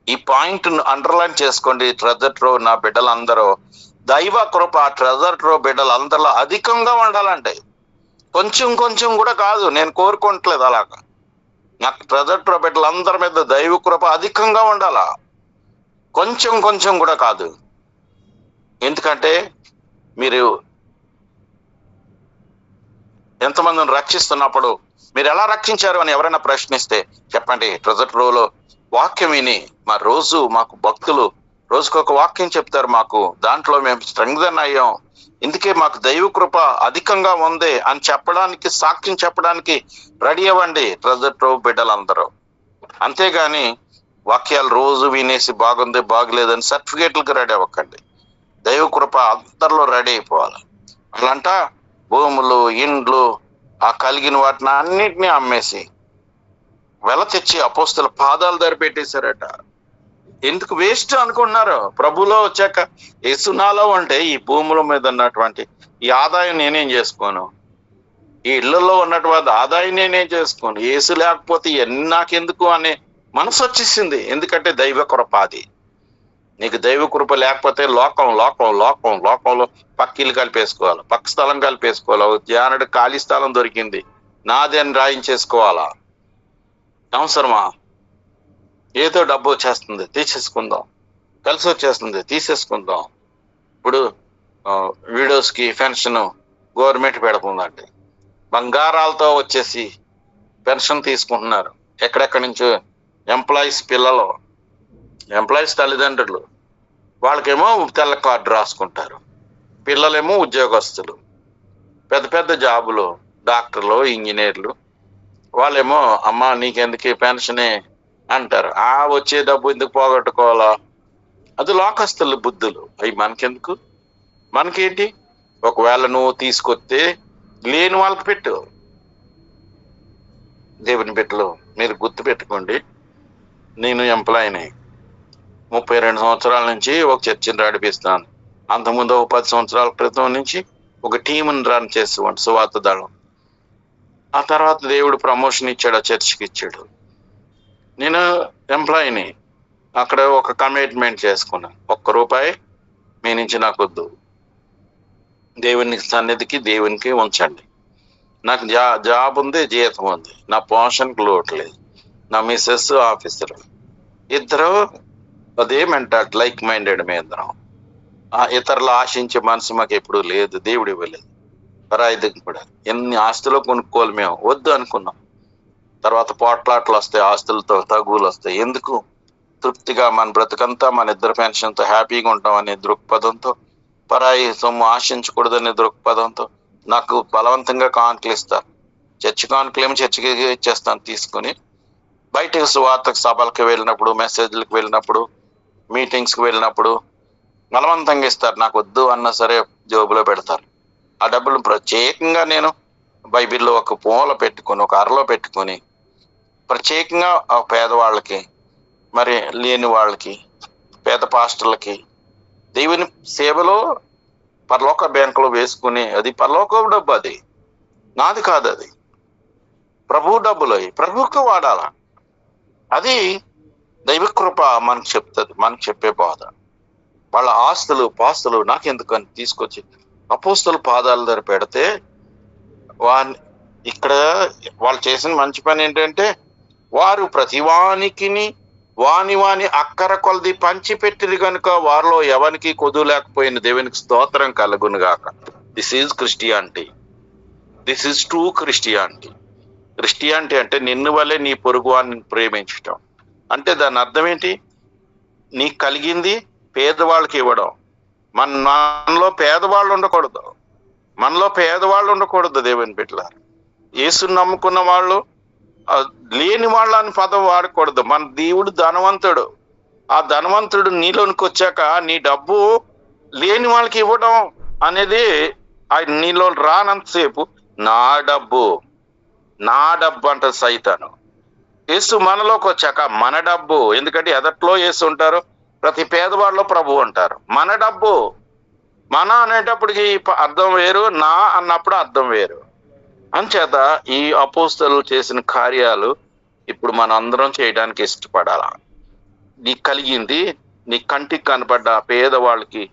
ఈ పాయింట్ అండర్లైన్ చేసుకోండి. ట్రెజర్ ట్రో నా బిడ్డలందరూ దైవ కృప ట్రెజర్ ట్రో బిడ్డలందరిలో అధికంగా ఉండాలంటే కొంచెం కొంచెం కూడా కాదు. నేను కోరుకోవట్లేదు అలాగా. నాకు ట్రెజర్ ట్రో బిడ్డలందరి మీద దైవ కృప అధికంగా ఉండాలా, కొంచెం కొంచెం కూడా కాదు. ఎందుకంటే మీరు ఎంతమందిని రక్షిస్తున్నప్పుడు మీరు ఎలా రక్షించారు అని ఎవరైనా ప్రశ్నిస్తే చెప్పండి. ట్రెజర్ ట్రోలో వాక్యం విని మాకు భక్తులు రోజుకొక వాక్యం చెప్తారు. మాకు దాంట్లో మేము స్ట్రెంగ్థెన్ అయ్యాం, ఇందుకే మాకు దైవ కృప అధికంగా ఉంది అని చెప్పడానికి, సాక్ష్యం చెప్పడానికి రెడీ అవ్వండి ట్రెజర్ ట్రో బిడ్డలందరూ. అంతేగాని వాక్యాలు రోజు వినేసి బాగుంది బాగలేదని సర్టిఫికేట్లకు రెడీ అవ్వకండి. దైవ కృప అందరిలో రెడీ అయిపోవాలి. అలాంట భూములు, ఇండ్లు, ఆ కలిగిన వాటిని అన్నిటినీ అమ్మేసి వెల తెచ్చి అపోస్తల పాదాల దగ్గర పెట్టేశారట. ఎందుకు వేస్ట్ అనుకుంటున్నారు? ప్రభులో వచ్చాక యేసునాలో అంటే ఈ భూముల మీద ఉన్నటువంటి ఈ ఆదాయం నేనేం చేసుకోను, ఈ ఇళ్లలో ఉన్నటువంటి ఆదాయం నేనేం చేసుకోను, యేసు లేకపోతే ఇవన్నీ నాకెందుకు అనే మనసు వచ్చేసింది. ఎందుకంటే దైవ కృప అది. నీకు దైవ కృప లేకపోతే లోకంలో పక్కిలు కలిపేసుకోవాలి, పక్క స్థలం కలిపేసుకోవాలి. జానుడు ఖాళీ స్థలం దొరికింది, నాది అని రాయించేసుకోవాలా? అవసరమా? ఏదో డబ్బు వచ్చేస్తుంది తీసేసుకుందాం, కలిసి వచ్చేస్తుంది తీసేసుకుందాం. ఇప్పుడు వీడియోస్కి పెన్షన్ గవర్నమెంట్ పెడుతుందండి, బంగారాలతో వచ్చేసి పెన్షన్ తీసుకుంటున్నారు. ఎక్కడెక్కడి నుంచో ఎంప్లాయీస్ పిల్లలు, ఎంప్లాయీస్ తల్లిదండ్రులు, వాళ్ళకేమో తెల్ల కార్డు రాసుకుంటారు, పిల్లలేమో ఉద్యోగస్తులు, పెద్ద పెద్ద జాబులు, డాక్టర్లు, ఇంజనీర్లు, వాళ్ళేమో అమ్మ నీకెందుకు పెన్షనే అంటారు. వచ్చే డబ్బు ఎందుకు పోగొట్టుకోవాలా? అది లోకస్తుల బుద్ధులు. అవి మనకెందుకు? మనకేంటి? ఒకవేళ నువ్వు తీసుకొస్తే లేని వాళ్ళకి పెట్టు. దేవుని బిడ్డలు మీరు గుర్తు పెట్టుకోండి, నేను ఎంప్లాయీని 32 సంవత్సరాల నుంచి ఒక చర్చిని నడిపిస్తాను. అంతకుముందు ఒక 10 సంవత్సరాల క్రితం నుంచి ఒక టీంని రన్ చేసేవాడు, సువార్త దళం. ఆ తర్వాత దేవుడు ప్రమోషన్ ఇచ్చాడు, ఆ చర్చికి ఇచ్చాడు. నేను ఎంప్లాయీని, అక్కడ ఒక కమిట్మెంట్ చేసుకున్నాను, ₹1 మీ నుంచి నాకు వద్దు, దేవుని సన్నిధికి దేవునికి ఉంచండి. నాకు జాబ్ ఉంది, జీతం ఉంది, నా పోషన్కి లోటు లేదు, నా మిస్సెస్ ఆఫీసర్, ఇద్దరు అదే మెంటాలిటీ, లైక్ మైండెడ్ మేందరం. ఇతరులు ఆశించే మనసు మాకు ఎప్పుడు లేదు, దేవుడు ఇవ్వలేదు. పరాయిదికి కూడా ఎన్ని ఆస్తులు కొనుక్కోవాలి, మేము వద్దు అనుకున్నాం. తర్వాత పోట్లాట్లు వస్తాయి, ఆస్తులతో తగులు వస్తాయి. ఎందుకు? తృప్తిగా మన బ్రతుకంతా మన ఇద్దరు పెన్షన్తో హ్యాపీగా ఉంటాం అనే దృక్పథంతో, పరాయి సొమ్ము ఆశించకూడదనే దృక్పథంతో నాకు బలవంతంగా కానుకలు ఇస్తారు. చర్చి కానుకలేమో చర్చికి ఇచ్చేస్తాను తీసుకుని. బయటకు సువార్తకు సభలకు వెళ్ళినప్పుడు, మెసేజ్లకు వెళ్ళినప్పుడు, మీటింగ్స్కి వెళ్ళినప్పుడు బలవంతంగా ఇస్తారు. నాకు వద్దు అన్నా సరే జోబులో పెడతారు. ఆ డబ్బులు ప్రత్యేకంగా నేను బైబిల్లో ఒక పూల పెట్టుకొని, ఒక అరలో పెట్టుకొని, ప్రత్యేకంగా ఆ పేదవాళ్ళకి, మరి లేని వాళ్ళకి, పేద పాస్టర్లకి, దేవుని సేవలో పరలోక బ్యాంకులో వేసుకుని, అది పరలోక డబ్బు, అది నాది కాదు, అది ప్రభు డబ్బులు, అవి ప్రభువుకు వాడాలా. అది దైవ కృప మనకు చెప్తుంది, మనకు చెప్పే బాధ. వాళ్ళ ఆస్తులు పాస్తులు నాకెందుకు అని తీసుకొచ్చి అపోస్తల పాదాల దగ్గర పెడితే, ఇక్కడ వాళ్ళు చేసిన మంచి పని ఏంటంటే, వారు ప్రతివానికి వాని అక్కర కొలది పంచిపెట్టిరి కనుక వారిలో ఎవరికి కొదువు లేకపోయిన దేవునికి స్తోత్రం కలుగునుగాక. This is Christianity, this is true Christianity. Christianity అంటే నిన్ను వల్లే నీ పొరుగు వారిని ప్రేమించటం. అంటే దాని అర్థం ఏంటి? నీకు కలిగింది పేదవాళ్ళకి ఇవ్వడం. మనలో పేదవాళ్ళు ఉండకూడదు, మనలో పేదవాళ్ళు ఉండకూడదు. దేవుని బిడ్డలారా, యేసుని నమ్ముకున్న వాళ్ళు లేని వాళ్ళ అని పదం వాడకూడదు. మన దేవుడు ధనవంతుడు, ఆ ధనవంతుడు నీలోనికి వచ్చాక నీ డబ్బు లేని వాళ్ళకి ఇవ్వడం అనేది ఆయన నీలో రానంతసేపు నా డబ్బు అంట సైతాను. యేసు మనలోకి వచ్చాక మన డబ్బు, ఎందుకంటే ఎదట్లో యేసు ఉంటారు, ప్రతి పేదవాళ్ళలో ప్రభు ఉంటారు. మన డబ్బు, మన అనేటప్పటికి అర్థం వేరు, నా అన్నప్పుడు అర్థం వేరు. అంచేత ఈ అపోస్తలు చేసిన కార్యాలు ఇప్పుడు మన అందరం చేయడానికి ఇష్టపడాల. నీకు కలిగింది నీ కంటికి కనపడ్డ పేదవాళ్ళకి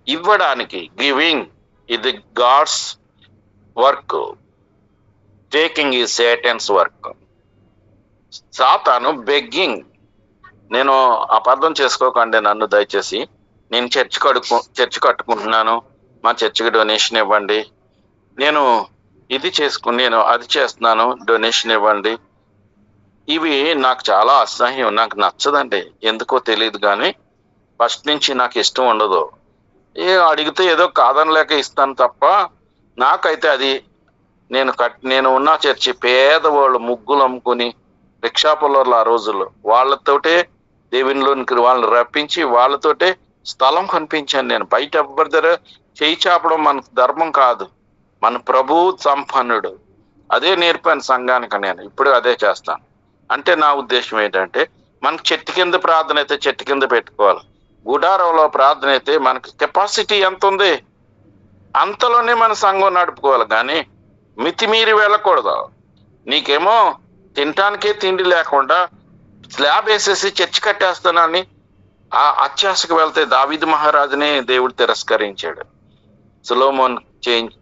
ఇవ్వడానికి, గివింగ్ ఇది గాడ్స్ వర్క్, టేకింగ్ ఈ సేటన్స్ వర్క్. సాతాను బెగ్గింగ్. నేను అపార్థం చేసుకోకండి నన్ను దయచేసి. నేను చర్చి కట్టుకుంటున్నాను, మా చర్చికి డొనేషన్ ఇవ్వండి, నేను ఇది నేను అది చేస్తున్నాను, డొనేషన్ ఇవ్వండి. ఇవి నాకు చాలా అసహ్యం, నాకు నచ్చదండి. ఎందుకో తెలియదు కానీ ఫస్ట్ నుంచి నాకు ఇష్టం ఉండదు. అడిగితే ఏదో కాదనలేక ఇస్తాను తప్ప, నాకైతే అది నేను ఉన్న చర్చి పేదవాళ్ళు ముగ్గులు అమ్ముకుని రిక్షా పొలర్లు ఆ రోజుల్లో, వాళ్ళతోటే దేవునిలోనికి వాళ్ళని రప్పించి వాళ్ళతోటే స్థలం కనిపించాను నేను. బయట ఎవ్వరి దగ్గర చేయి చాపడం మనకు ధర్మం కాదు. మన ప్రభు సంపన్నుడు. అదే నేర్పాను సంఘానికి, నేను ఇప్పుడు అదే చేస్తాను. అంటే నా ఉద్దేశం ఏంటంటే, మనకి చెట్టు కింద ప్రార్థన అయితే చెట్టు కింద పెట్టుకోవాలి. గుడారంలో ప్రార్థన అయితే మనకి కెపాసిటీ ఎంత ఉంది అంతలోనే మన సంఘం నడుపుకోవాలి, కానీ మితిమీరి వెళ్ళకూడదు. నీకేమో తినటానికే తిండి లేకుండా స్లాబ్ వేసేసి చర్చి కట్టేస్తానని ఆ అత్యాశకు వెళ్తే దావీదు మహారాజుని దేవుడు తిరస్కరించాడు.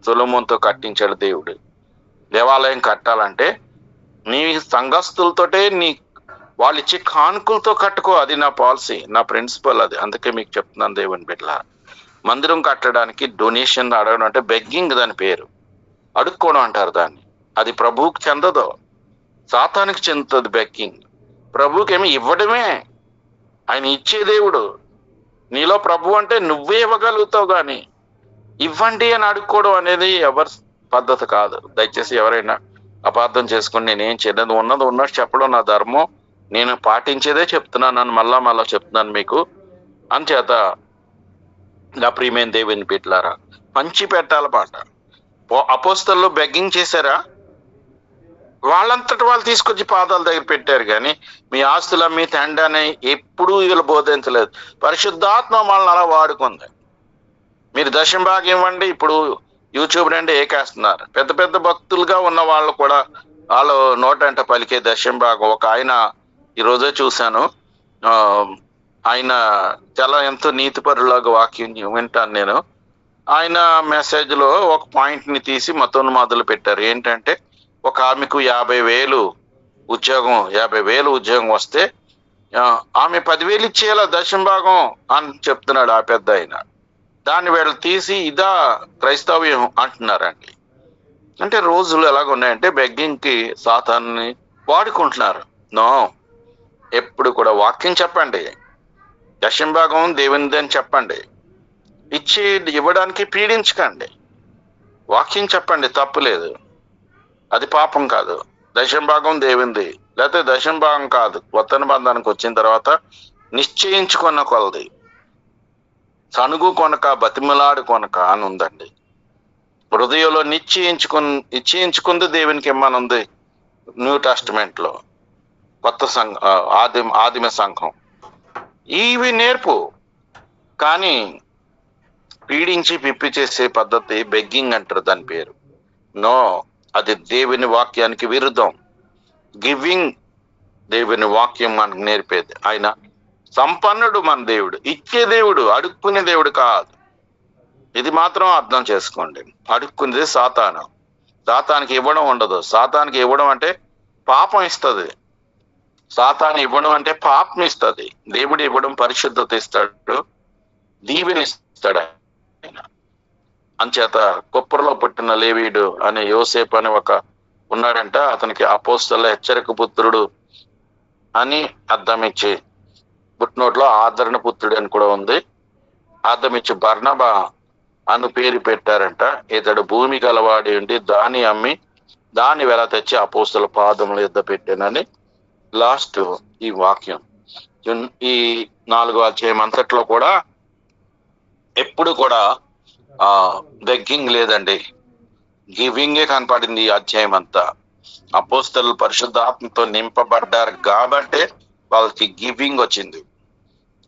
సొలొమోన్తో కట్టించాడు దేవుడు. దేవాలయం కట్టాలంటే నీ సంఘస్థులతోటే వాళ్ళు ఇచ్చే కానుకలతో కట్టుకో. అది నా పాలసీ, నా ప్రిన్సిపల్ అది. అందుకే మీకు చెప్తున్నాను దేవుని బిడ్డల, మందిరం కట్టడానికి డొనేషన్ అడగడం అంటే బెగ్గింగ్, దాని పేరు అడుక్కోవడం అంటారు దాన్ని. అది ప్రభువుకి చెందదు, సాతానికి చెందుతుంది బెగ్గింగ్. ప్రభువుకి ఏమి ఇవ్వడమే, ఆయన ఇచ్చే దేవుడు. నీలో ప్రభు అంటే నువ్వే ఇవ్వగలుగుతావు, కానీ ఇవ్వండి అని అడుక్కోవడం అనేది ఎవరి పద్ధతి కాదు. దయచేసి ఎవరైనా అపార్థం చేసుకుని నేనేం చేయలేదు, ఉన్నది ఉన్నట్టు చెప్పడం నా ధర్మం, నేను పాటించేదే చెప్తున్నాను, మళ్ళా చెప్తున్నాను మీకు. అంచేత నా ప్రియమైన దేవుని బిడ్డలారా, పంచి పెట్టాల పాట. అపోస్తలు బెగ్గింగ్ చేశారా? వాళ్ళంతటి వాళ్ళు తీసుకొచ్చి పాదాల దగ్గర పెట్టారు, కానీ మీ ఆస్తుల మీ తండ్రి అని ఎప్పుడూ వీళ్ళు బోధించలేదు. పరిశుద్ధాత్మ వాళ్ళని అలా వాడుకుంది. మీరు దశమ భాగం ఇవ్వండి, ఇప్పుడు యూట్యూబ్ నుండి ఏకేస్తున్నారు. పెద్ద పెద్ద భక్తులుగా ఉన్న వాళ్ళు కూడా వాళ్ళు నోటంట పలికే దశమ భాగం. ఒక ఆయన ఈరోజే చూశాను, ఆయన చాలా ఎంతో నీతిపరులాగా వాక్యం వింటాను నేను. ఆయన మెసేజ్ లో ఒక పాయింట్ ని తీసి మతోన్మాదులు పెట్టారు. ఏంటంటే, ఒక ఆమెకు 50,000 ఉద్యోగం వస్తే ఆమె 10,000 ఇచ్చేయాల దశమ భాగం అని చెప్తున్నాడు ఆ పెద్ద ఆయన. దాన్ని వీళ్ళు తీసి ఇదా క్రైస్తవ్యం అంటున్నారండి. అంటే రోజులు ఎలాగ ఉన్నాయంటే, బెగ్గింగ్ కి సాతాన్ని వాడుకుంటున్నారు. నో, ఎప్పుడు కూడా వాక్యం చెప్పండి, దశమ భాగం దేవునిది అని చెప్పండి. ఇవ్వడానికి పీడించకండి, వాక్యం చెప్పండి, తప్పులేదు, అది పాపం కాదు. దశమ భాగం దేవుంది, లేకపోతే దశమ భాగం కాదు. కొత్త నిబంధనకు వచ్చిన తర్వాత నిశ్చయించుకున్న కొలది, సనుగు కొనక బతిమలాడు కొనక అని ఉందండి. హృదయంలో నిశ్చయించుకుంది దేవునికి ఇమ్మనుంది న్యూ టెస్టిమెంట్ లో. కొత్త సంఘం, ఆదిమ సంఘం ఇవి నేర్పు. కానీ పీడించి పిప్పి చేసే పద్ధతి బెగ్గింగ్ అంటారు, దాని పేరు. నో, అది దేవుని వాక్యానికి విరుద్ధం. గివింగ్ దేవుని వాక్యం మనకు నేర్పేది. ఆయన సంపన్నుడు, మన దేవుడు ఇచ్చే దేవుడు, అడుక్కునే దేవుడు కాదు. ఇది మాత్రం అర్థం చేసుకోండి. అడుక్కునేది సాతానికి ఇవ్వడం ఉండదు. సాతానికి ఇవ్వడం అంటే పాపం ఇస్తుంది. సాతాను ఇవ్వడం అంటే పాపం ఇస్తుంది. దేవుడు ఇవ్వడం పరిశుద్ధత ఇస్తాడు, దీవెని ఇస్తాడు ఆయన. అంచేత కుప్పరలో పుట్టిన లేవీయుడు అనే యోసేపు అని ఉన్నాడంట. అతనికి అపోస్తల హెచ్చరిక పుత్రుడు అని అర్థం ఇచ్చి, పుట్టినోట్లో ఆదరణ పుత్రుడు అని కూడా ఉంది. అర్థం ఇచ్చి బర్నబా అను పేరు పెట్టారంట. ఇతడు భూమి గలవాడి ఉండి దాన్ని అమ్మి దాన్ని వెల తెచ్చి అపోస్తల పాదముల యుద్ధ పెట్టానని లాస్ట్ ఈ వాక్యం. ఈ 4వ అధ్యాయం అంతట్లో కూడా ఎప్పుడు కూడా బెగ్గింగ్ లేదండి, గివింగే కనపడింది ఈ అధ్యాయం అంతా. అపోస్తలు పరిశుద్ధాత్మతో నింపబడ్డారు కాబట్టి వాళ్ళకి గివింగ్ వచ్చింది.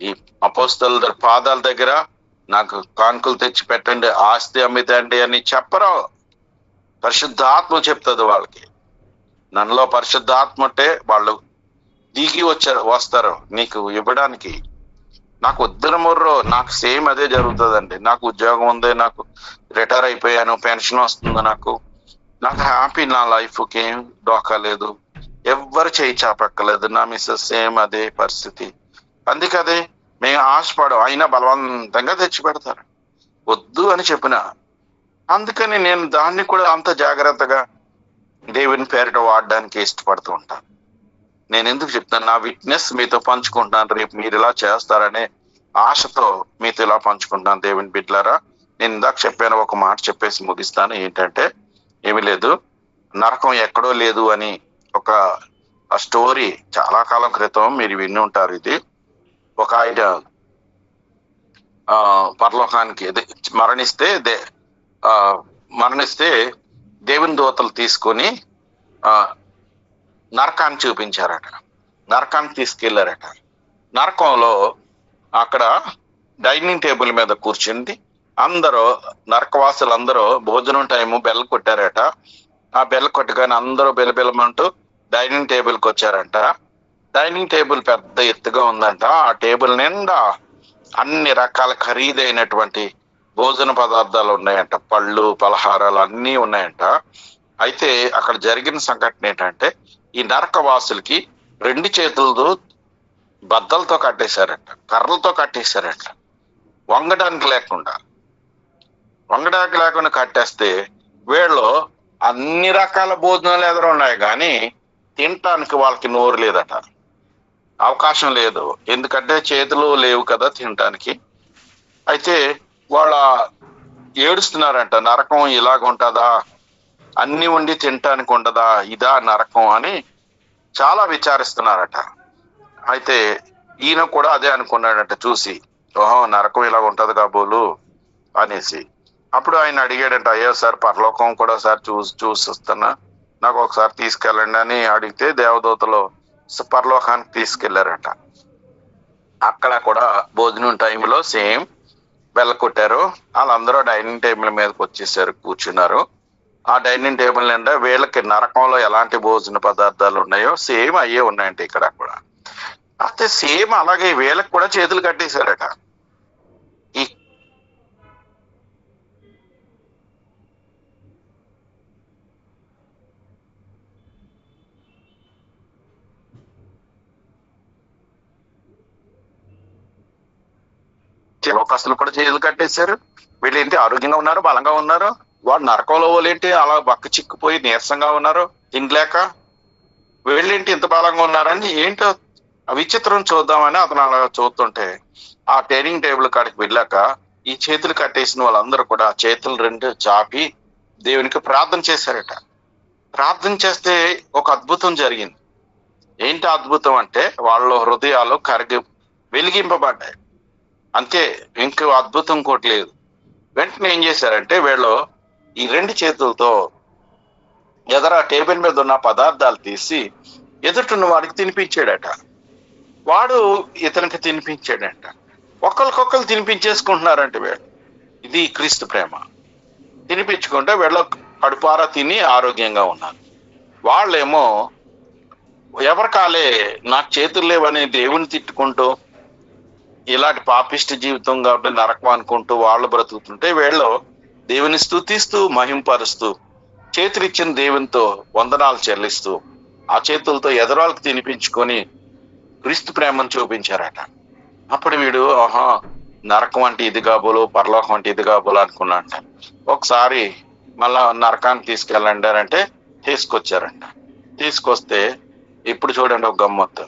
ఈ అపోస్తల పాదాల దగ్గర నాకు కానుకలు తెచ్చి పెట్టండి, ఆస్తి అమ్మితండి అని చెప్పరు. పరిశుద్ధాత్మ చెప్తుంది వాళ్ళకి. నన్నులో పరిశుద్ధాత్మ అంటే వాళ్ళు దిగి వస్తారు నీకు ఇవ్వడానికి. నాకు వద్దురముర్రో, నాకు సేమ్ అదే జరుగుతుందండి. నాకు ఉద్యోగం ఉంది, నాకు రిటైర్ అయిపోయాను, పెన్షన్ వస్తుంది, నాకు హ్యాపీ, నా లైఫ్కి ఏం డోకా లేదు, ఎవ్వరు చేయి చాపక్కలేదు. నా మిస్సెస్ సేమ్ అదే పరిస్థితి. అందుకదే మేము ఆశపడం, అయినా బలవంతంగా తెచ్చి పెడతారు, వద్దు అని చెప్పిన. అందుకని నేను దాన్ని కూడా అంత జాగ్రత్తగా దేవుని పేరిట వాడడానికి ఇష్టపడుతూ ఉంటాను. నేను ఎందుకు చెప్తాను, నా విట్నెస్ మీతో పంచుకుంటున్నాను. రేపు మీరు ఇలా చేస్తారనే ఆశతో మీతో ఇలా పంచుకుంటున్నాను. దేవుని బిడ్డలారా, నేను ఇందాక చెప్పాను, ఒక మాట చెప్పేసి ముగిస్తాను. ఏంటంటే, ఏమీ లేదు, నరకం ఎక్కడో లేదు అని ఒక స్టోరీ చాలా కాలం క్రితం మీరు విని ఉంటారు. ఇది ఒక ఆయన పరలోకానికి మరణిస్తే మరణిస్తే దేవుని దూతలు తీసుకొని నరకాన్ని చూపించారట, నరకాన్ని తీసుకెళ్లారట. నరకంలో అక్కడ డైనింగ్ టేబుల్ మీద కూర్చుంది అందరూ, నరకవాసులు అందరూ భోజనం టైము బెల్ కొట్టారట. ఆ బెల్ కొట్టగానే అందరూ బెలబెలమంటూ డైనింగ్ టేబుల్కి వచ్చారంట. డైనింగ్ టేబుల్ పెద్ద ఎత్తుగా ఉందంట. ఆ టేబుల్ నిండా అన్ని రకాల ఖరీదైనటువంటి భోజన పదార్థాలు ఉన్నాయంట, పళ్ళు పలహారాలు అన్నీ ఉన్నాయంట. అయితే అక్కడ జరిగిన సంఘటన ఏంటంటే, ఈ నరకవాసులకి 2 చేతులతో బద్దలతో కట్టేశారంట, కర్రలతో కట్టేశారంట. వంగడానికి లేకుండా కట్టేస్తే వీళ్ళు అన్ని రకాల భోజనాలు ఎదురున్నాయి కానీ తినటానికి వాళ్ళకి నోరు లేదట, అవకాశం లేదు. ఎందుకంటే చేతులు లేవు కదా తినటానికి. అయితే వాళ్ళ ఏడుస్తున్నారంట, నరకం ఇలాగ ఉంటుందా, అన్ని వండి తినటానికి ఉండదా, ఇదా నరకం అని చాలా విచారిస్తున్నారట. అయితే ఈయన కూడా అదే అనుకున్నాడట చూసి, ఓహో నరకం ఇలాగ ఉంటది కాబోలు అనేసి. అప్పుడు ఆయన అడిగాడంట, అయ్యో సార్ పరలోకం కూడా సార్ చూసి వస్తున్నా, నాకు ఒకసారి తీసుకెళ్ళండి అని అడిగితే దేవదూతలు పరలోకానికి తీసుకెళ్లారట. అక్కడ కూడా భోజనం టైంలో సేమ్ బెల్ల కొట్టారు. వాళ్ళందరూ డైనింగ్ టేబుల్ మీదకి వచ్చేసారు, కూర్చున్నారు. ఆ డైనింగ్ టేబుల్ నిండా వీళ్ళకి నరకంలో ఎలాంటి భోజన పదార్థాలు ఉన్నాయో సేమ్ అయ్యే ఉన్నాయంట ఇక్కడ కూడా. అయితే సేమ్ అలాగే వీళ్ళకి కూడా చేతులు కట్టేశారట. ఈ లోకస్తులు కూడా చేతులు కట్టేశారు. వీళ్ళు ఏంటి ఆరోగ్యంగా ఉన్నారు, బలంగా ఉన్నారు. వాడు నరకంలో వాళ్ళేంటి అలా బక్క చిక్కిపోయి నీరసంగా ఉన్నారు తినలేక, వీళ్ళేంటి ఇంత బలంగా ఉన్నారని ఏంటో విచిత్రం చూద్దామని అతను అలా చూస్తుంటే ఆ డైనింగ్ టేబుల్ కాడికి వెళ్ళాక ఈ చేతులు కట్టేసిన వాళ్ళందరూ కూడా చేతులు 2 చాపి దేవునికి ప్రార్థన చేశారట. ప్రార్థన చేస్తే ఒక అద్భుతం జరిగింది. ఏంటి అద్భుతం అంటే వాళ్ళ హృదయాలు వెలిగింపబడ్డాయి. అంతే, ఇంకో అద్భుతం కోటి లేదు. వెంటనే ఏం చేశారంటే వీళ్ళు ఈ 2 చేతులతో ఎదర టేబుల్ మీద ఉన్న పదార్థాలు తీసి ఎదుటిన్న వాడికి తినిపించాడట. వాడు ఇతనికి తినిపించాడంట. ఒకరికొకరు తినిపించేసుకుంటున్నారంట వీళ్ళు. ఇది క్రీస్తు ప్రేమ. తినిపించుకుంటే వీళ్ళు కడుపారా తిని ఆరోగ్యంగా ఉన్నారు. వాళ్ళేమో ఎవరికాలే నాకు చేతులు లేవని దేవుని తిట్టుకుంటూ ఇలాంటి పాపిష్టి జీవితం కాబట్టి నరకం అనుకుంటూ వాళ్ళు బ్రతుకుతుంటే వీళ్ళు దేవుని స్తుతిస్తూ మహింపరుస్తూ చేతులిచ్చిన దేవునితో వందనాలు చెల్లిస్తూ ఆ చేతులతో ఎదరాలకు తినిపించుకొని క్రీస్తు ప్రేమను చూపించారట. అప్పుడు వీడు ఆహా నరకం అంటే ఇది కాబోలు, పరలోకం అంటే ఇది కాబోలు అనుకున్నాంట. ఒకసారి మళ్ళా నరకాన్ని తీసుకెళ్ళండి అంటే తీసుకొచ్చారంట. తీసుకొస్తే ఇప్పుడు చూడండి ఒక గమ్మత్తు,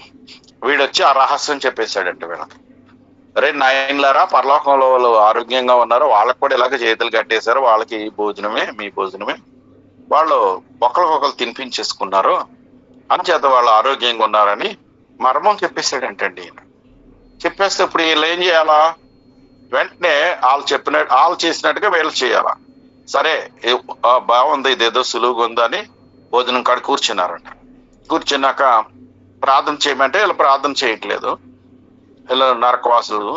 వీడొచ్చి ఆ రహస్యం చెప్పేశాడంట వీళ్ళకి. అరే నాయనలారా, పరలోకంలో వాళ్ళు ఆరోగ్యంగా ఉన్నారు, వాళ్ళకి కూడా ఇలాగ చేతులు కట్టేశారు, వాళ్ళకి భోజనమే మీ భోజనమే, వాళ్ళు ఒకరికొకరు తినిపించేసుకున్నారు, అంచేత వాళ్ళు ఆరోగ్యంగా ఉన్నారని మర్మం చెప్పేశాడంటండి ఈయన. చెప్పేస్తే ఇప్పుడు వీళ్ళు ఏం చేయాలా? వెంటనే వాళ్ళు చేసినట్టుగా వీళ్ళు చేయాలా? సరే బాగుంది, ఇదేదో సులువుగా ఉందని భోజనం కాడ కూర్చున్నారంట. కూర్చున్నాక ప్రార్థన చేయమంటే వీళ్ళు ప్రార్థన చేయట్లేదు, వీళ్ళు నరకవాసులు.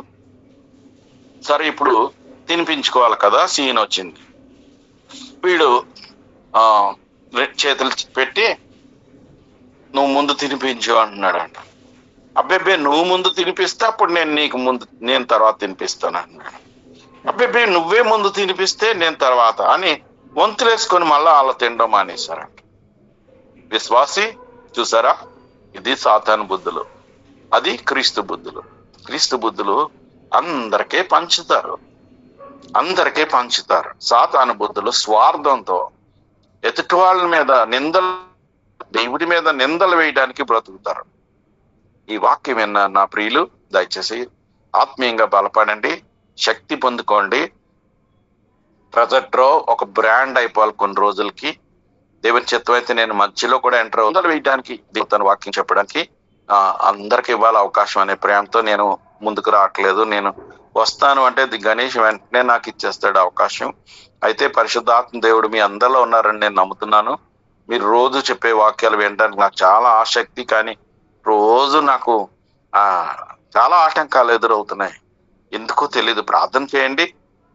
సరే ఇప్పుడు తినిపించుకోవాలి కదా, సీన్ వచ్చింది. వీడు చేతులు పెట్టి నువ్వు ముందు తినిపించు అంటున్నాడంట. అబ్బెబ్బే నువ్వు ముందు తినిపిస్తే అప్పుడు నేను తర్వాత తినిపిస్తాను అన్నాడు. అబ్బెబ్బే నువ్వే ముందు తినిపిస్తే నేను తర్వాత అని వంతులేసుకొని మళ్ళా అలా తినడం మానేశారంట. విశ్వాసి చూసారా, ఇది సాతాను బుద్ధులు, అది క్రీస్తు బుద్ధులు. క్రీస్తు బుద్ధులు అందరికీ పంచుతారు. సాతాను బుద్ధులు స్వార్థంతో ఎదుటి వాళ్ళ మీద దేవుడి మీద నిందలు వేయడానికి బ్రతుకుతారు. ఈ వాక్యం విన్న నా ప్రియులు దయచేసి ఆత్మీయంగా బలపడండి, శక్తి పొందుకోండి. ప్రజెంట్రో ఒక బ్రాండ్ అయిపోవాలి కొన్ని రోజులకి. దేవుని చిత్తం అయితే నేను మధ్యలో కూడా నిందలు వేయడానికి, దేవుని వాక్యం చెప్పడానికి అందరికి ఇవ్వాలి అవకాశం అనే ప్రేమతో నేను ముందుకు రావట్లేదు. నేను వస్తాను అంటే గణేష్ వెంటనే నాకు ఇచ్చేస్తాడు అవకాశం. అయితే పరిశుద్ధాత్మ దేవుడు మీ అందరిలో ఉన్నారని నేను నమ్ముతున్నాను. మీరు రోజు చెప్పే వాక్యాలు వినడానికి నాకు చాలా ఆసక్తి, కానీ రోజు నాకు చాలా ఆటంకాలు ఎదురవుతున్నాయి. ఎందుకో తెలీదు. ప్రార్థన చేయండి.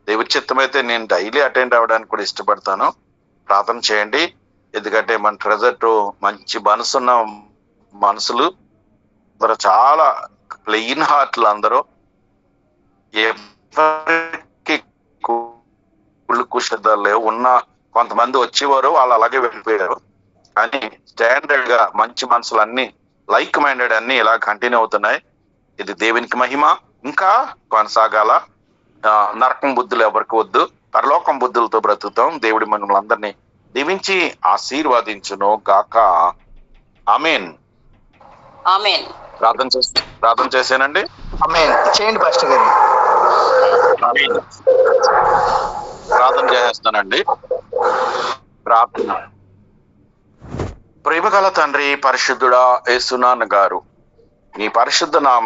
దేవుడి చిత్తమైతే నేను డైలీ అటెండ్ అవ్వడానికి కూడా ఇష్టపడతాను. ప్రార్థన చేయండి. ఎందుకంటే మన ట్రెజర్ మంచి మనసున్న మనుషులు అందరూ, చాలా ప్లెయిన్ హార్ట్లు అందరూ, ఎవరికి కుళ్ళు కుషిద్దాలు లేవు. ఉన్న కొంతమంది వచ్చేవారు, వాళ్ళు అలాగే వెళ్ళిపోయారు. కానీ స్టాండర్డ్ గా మంచి మనసులు అన్ని లైక్ మైండెడ్ అన్ని ఇలా కంటిన్యూ అవుతున్నాయి. ఇది దేవునికి మహిమ. ఇంకా కొనసాగాల. నరకం బుద్ధులు ఎవరికి వద్దు, పరలోకం బుద్ధులతో బ్రతుకుతాం. దేవుడి మనల్ని అందరినీ దీవించి ఆశీర్వాదించును గాక. ఆమేన్. ఆమేన్. ప్రార్థన చేశానండి. ఆమేన్. చేయండి పాస్టర్ గారు. ప్రార్థన చేసేస్తానండి. ప్రార్థన. ప్రేమగల తండ్రి, పరిశుద్ధుడా యేసునాన్న గారు, నీ పరిశుద్ధ నామ